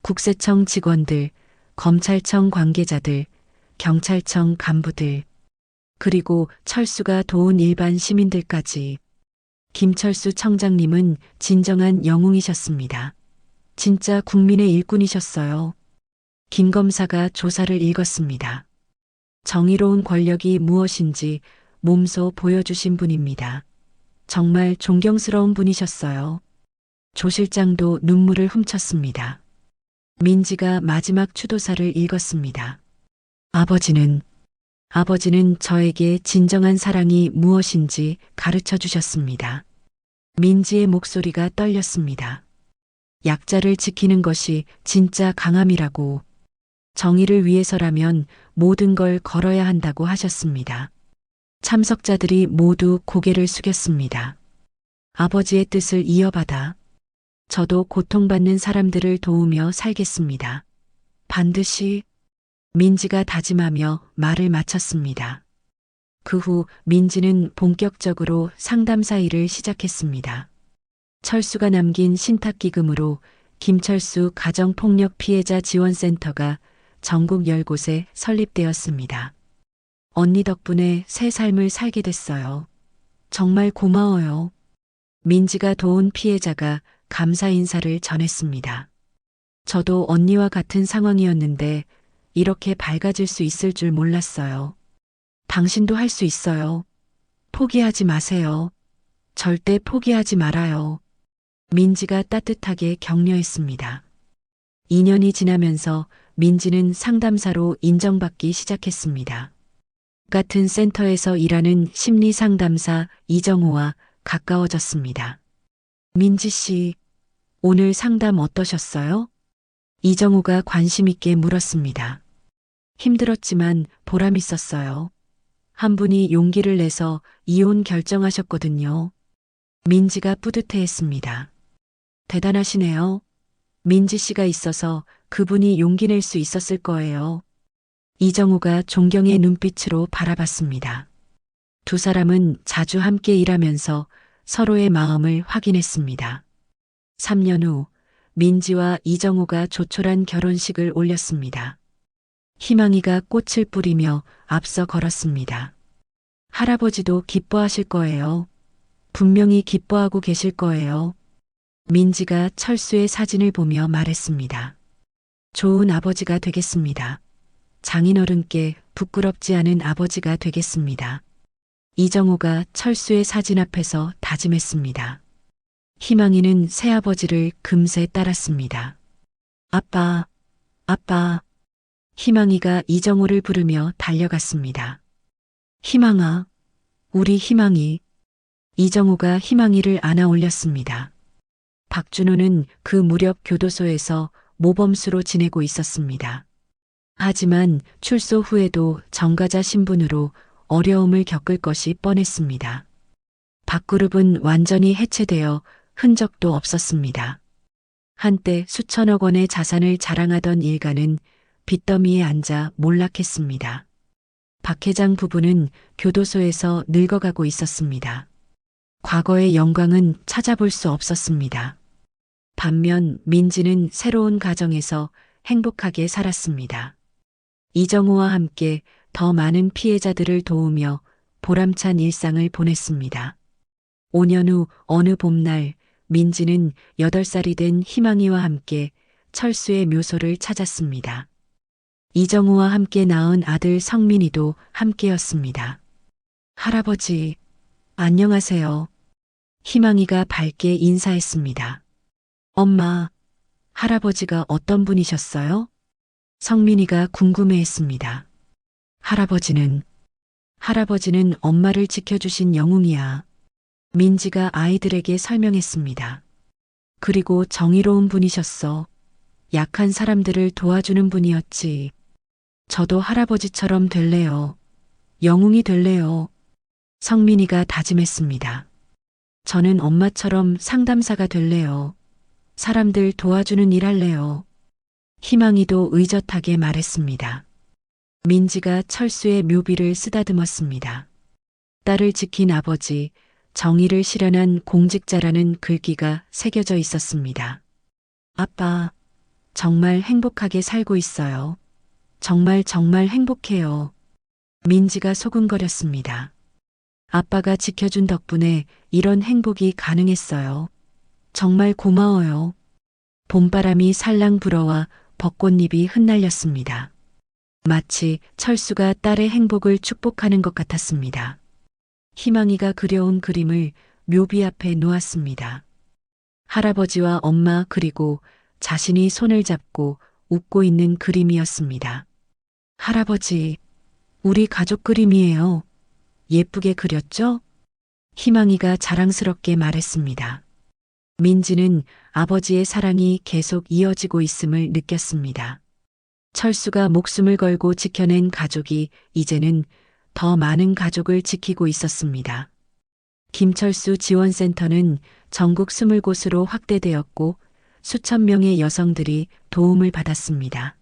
Speaker 2: 국세청 직원들, 검찰청 관계자들, 경찰청 간부들, 그리고 철수가 도운 일반 시민들까지. 김철수 청장님은 진정한 영웅이셨습니다. 진짜 국민의 일꾼이셨어요. 김 검사가 조사를 읽었습니다. 정의로운 권력이 무엇인지 몸소 보여주신 분입니다. 정말 존경스러운 분이셨어요. 조 실장도 눈물을 훔쳤습니다. 민지가 마지막 추도사를 읽었습니다. 아버지는 저에게 진정한 사랑이 무엇인지 가르쳐 주셨습니다. 민지의 목소리가 떨렸습니다. 약자를 지키는 것이 진짜 강함이라고, 정의를 위해서라면 모든 걸 걸어야 한다고 하셨습니다. 참석자들이 모두 고개를 숙였습니다. 아버지의 뜻을 이어받아 저도 고통받는 사람들을 도우며 살겠습니다. 반드시. 민지가 다짐하며 말을 마쳤습니다. 그 후 민지는 본격적으로 상담사 일을 시작했습니다. 철수가 남긴 신탁기금으로 김철수 가정폭력 피해자 지원센터가 전국 10곳에 설립되었습니다. 언니 덕분에 새 삶을 살게 됐어요. 정말 고마워요. 민지가 도운 피해자가 감사 인사를 전했습니다. 저도 언니와 같은 상황이었는데 이렇게 밝아질 수 있을 줄 몰랐어요. 당신도 할 수 있어요. 포기하지 마세요. 절대 포기하지 말아요. 민지가 따뜻하게 격려했습니다. 2년이 지나면서 민지는 상담사로 인정받기 시작했습니다. 같은 센터에서 일하는 심리상담사 이정호와 가까워졌습니다. 민지 씨, 오늘 상담 어떠셨어요? 이정호가 관심 있게 물었습니다. 힘들었지만 보람 있었어요. 한 분이 용기를 내서 이혼 결정하셨거든요. 민지가 뿌듯해했습니다. 대단하시네요. 민지 씨가 있어서 그분이 용기 낼 수 있었을 거예요. 이정호가 존경의 눈빛으로 바라봤습니다. 두 사람은 자주 함께 일하면서 서로의 마음을 확인했습니다. 3년 후 민지와 이정호가 조촐한 결혼식을 올렸습니다. 희망이가 꽃을 뿌리며 앞서 걸었습니다. 할아버지도 기뻐하실 거예요. 분명히 기뻐하고 계실 거예요. 민지가 철수의 사진을 보며 말했습니다. 좋은 아버지가 되겠습니다. 장인어른께 부끄럽지 않은 아버지가 되겠습니다. 이정호가 철수의 사진 앞에서 다짐했습니다. 희망이는 새아버지를 금세 따랐습니다. 아빠, 아빠. 희망이가 이정호를 부르며 달려갔습니다. 희망아, 우리 희망이. 이정우가 희망이를 안아 올렸습니다. 박준호는 그 무렵 교도소에서 모범수로 지내고 있었습니다. 하지만 출소 후에도 정가자 신분으로 어려움을 겪을 것이 뻔했습니다. 박그룹은 완전히 해체되어 흔적도 없었습니다. 한때 수천억 원의 자산을 자랑하던 일가는 빚더미에 앉아 몰락했습니다. 박 회장 부부는 교도소에서 늙어가고 있었습니다. 과거의 영광은 찾아볼 수 없었습니다. 반면 민지는 새로운 가정에서 행복하게 살았습니다. 이정우와 함께 더 많은 피해자들을 도우며 보람찬 일상을 보냈습니다. 5년 후 어느 봄날 민지는 8살이 된 희망이와 함께 철수의 묘소를 찾았습니다. 이정우와 함께 낳은 아들 성민이도 함께였습니다. 할아버지, 안녕하세요. 희망이가 밝게 인사했습니다. 엄마, 할아버지가 어떤 분이셨어요? 성민이가 궁금해했습니다. 할아버지는 엄마를 지켜주신 영웅이야. 민지가 아이들에게 설명했습니다. 그리고 정의로운 분이셨어. 약한 사람들을 도와주는 분이었지. 저도 할아버지처럼 될래요. 영웅이 될래요. 성민이가 다짐했습니다. 저는 엄마처럼 상담사가 될래요. 사람들 도와주는 일 할래요. 희망이도 의젓하게 말했습니다. 민지가 철수의 묘비를 쓰다듬었습니다. 딸을 지킨 아버지, 정의를 실현한 공직자라는 글귀가 새겨져 있었습니다. 아빠, 정말 행복하게 살고 있어요. 정말 행복해요. 민지가 소근거렸습니다. 아빠가 지켜준 덕분에 이런 행복이 가능했어요. 정말 고마워요. 봄바람이 살랑 불어와 벚꽃잎이 흩날렸습니다. 마치 철수가 딸의 행복을 축복하는 것 같았습니다. 희망이가 그려온 그림을 묘비 앞에 놓았습니다. 할아버지와 엄마 그리고 자신이 손을 잡고 웃고 있는 그림이었습니다. 할아버지, 우리 가족 그림이에요. 예쁘게 그렸죠? 희망이가 자랑스럽게 말했습니다. 민지는 아버지의 사랑이 계속 이어지고 있음을 느꼈습니다. 철수가 목숨을 걸고 지켜낸 가족이 이제는 더 많은 가족을 지키고 있었습니다. 김철수 지원센터는 전국 20곳으로 확대되었고 수천 명의 여성들이 도움을 받았습니다.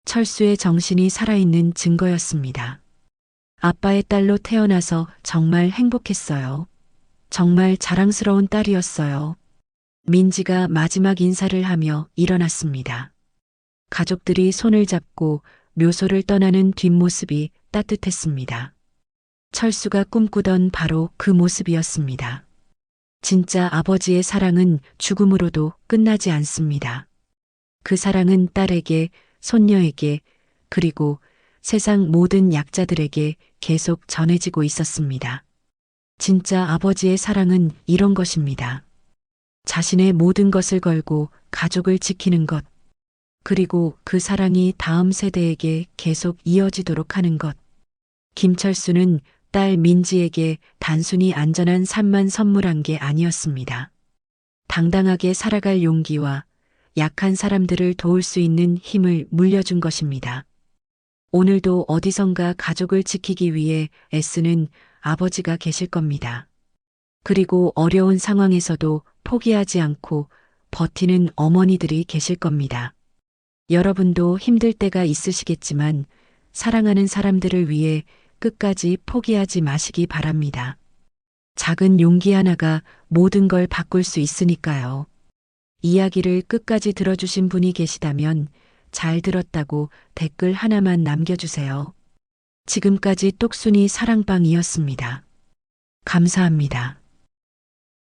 Speaker 2: 철수의 정신이 살아있는 증거였습니다. 아빠의 딸로 태어나서 정말 행복했어요. 정말 자랑스러운 딸이었어요. 민지가 마지막 인사를 하며 일어났습니다. 가족들이 손을 잡고 묘소를 떠나는 뒷모습이 따뜻했습니다. 철수가 꿈꾸던 바로 그 모습이었습니다. 진짜 아버지의 사랑은 죽음으로도 끝나지 않습니다. 그 사랑은 딸에게, 손녀에게, 그리고 세상 모든 약자들에게 계속 전해지고 있었습니다. 진짜 아버지의 사랑은 이런 것입니다. 자신의 모든 것을 걸고 가족을 지키는 것, 그리고 그 사랑이 다음 세대에게 계속 이어지도록 하는 것. 김철수는 딸 민지에게 단순히 안전한 삶만 선물한 게 아니었습니다. 당당하게 살아갈 용기와 약한 사람들을 도울 수 있는 힘을 물려준 것입니다. 오늘도 어디선가 가족을 지키기 위해 애쓰는 아버지가 계실 겁니다. 그리고 어려운 상황에서도 포기하지 않고 버티는 어머니들이 계실 겁니다. 여러분도 힘들 때가 있으시겠지만 사랑하는 사람들을 위해 끝까지 포기하지 마시기 바랍니다. 작은 용기 하나가 모든 걸 바꿀 수 있으니까요. 이야기를 끝까지 들어주신 분이 계시다면 잘 들었다고 댓글 하나만 남겨주세요. 지금까지 똑순이 사랑방이었습니다. 감사합니다.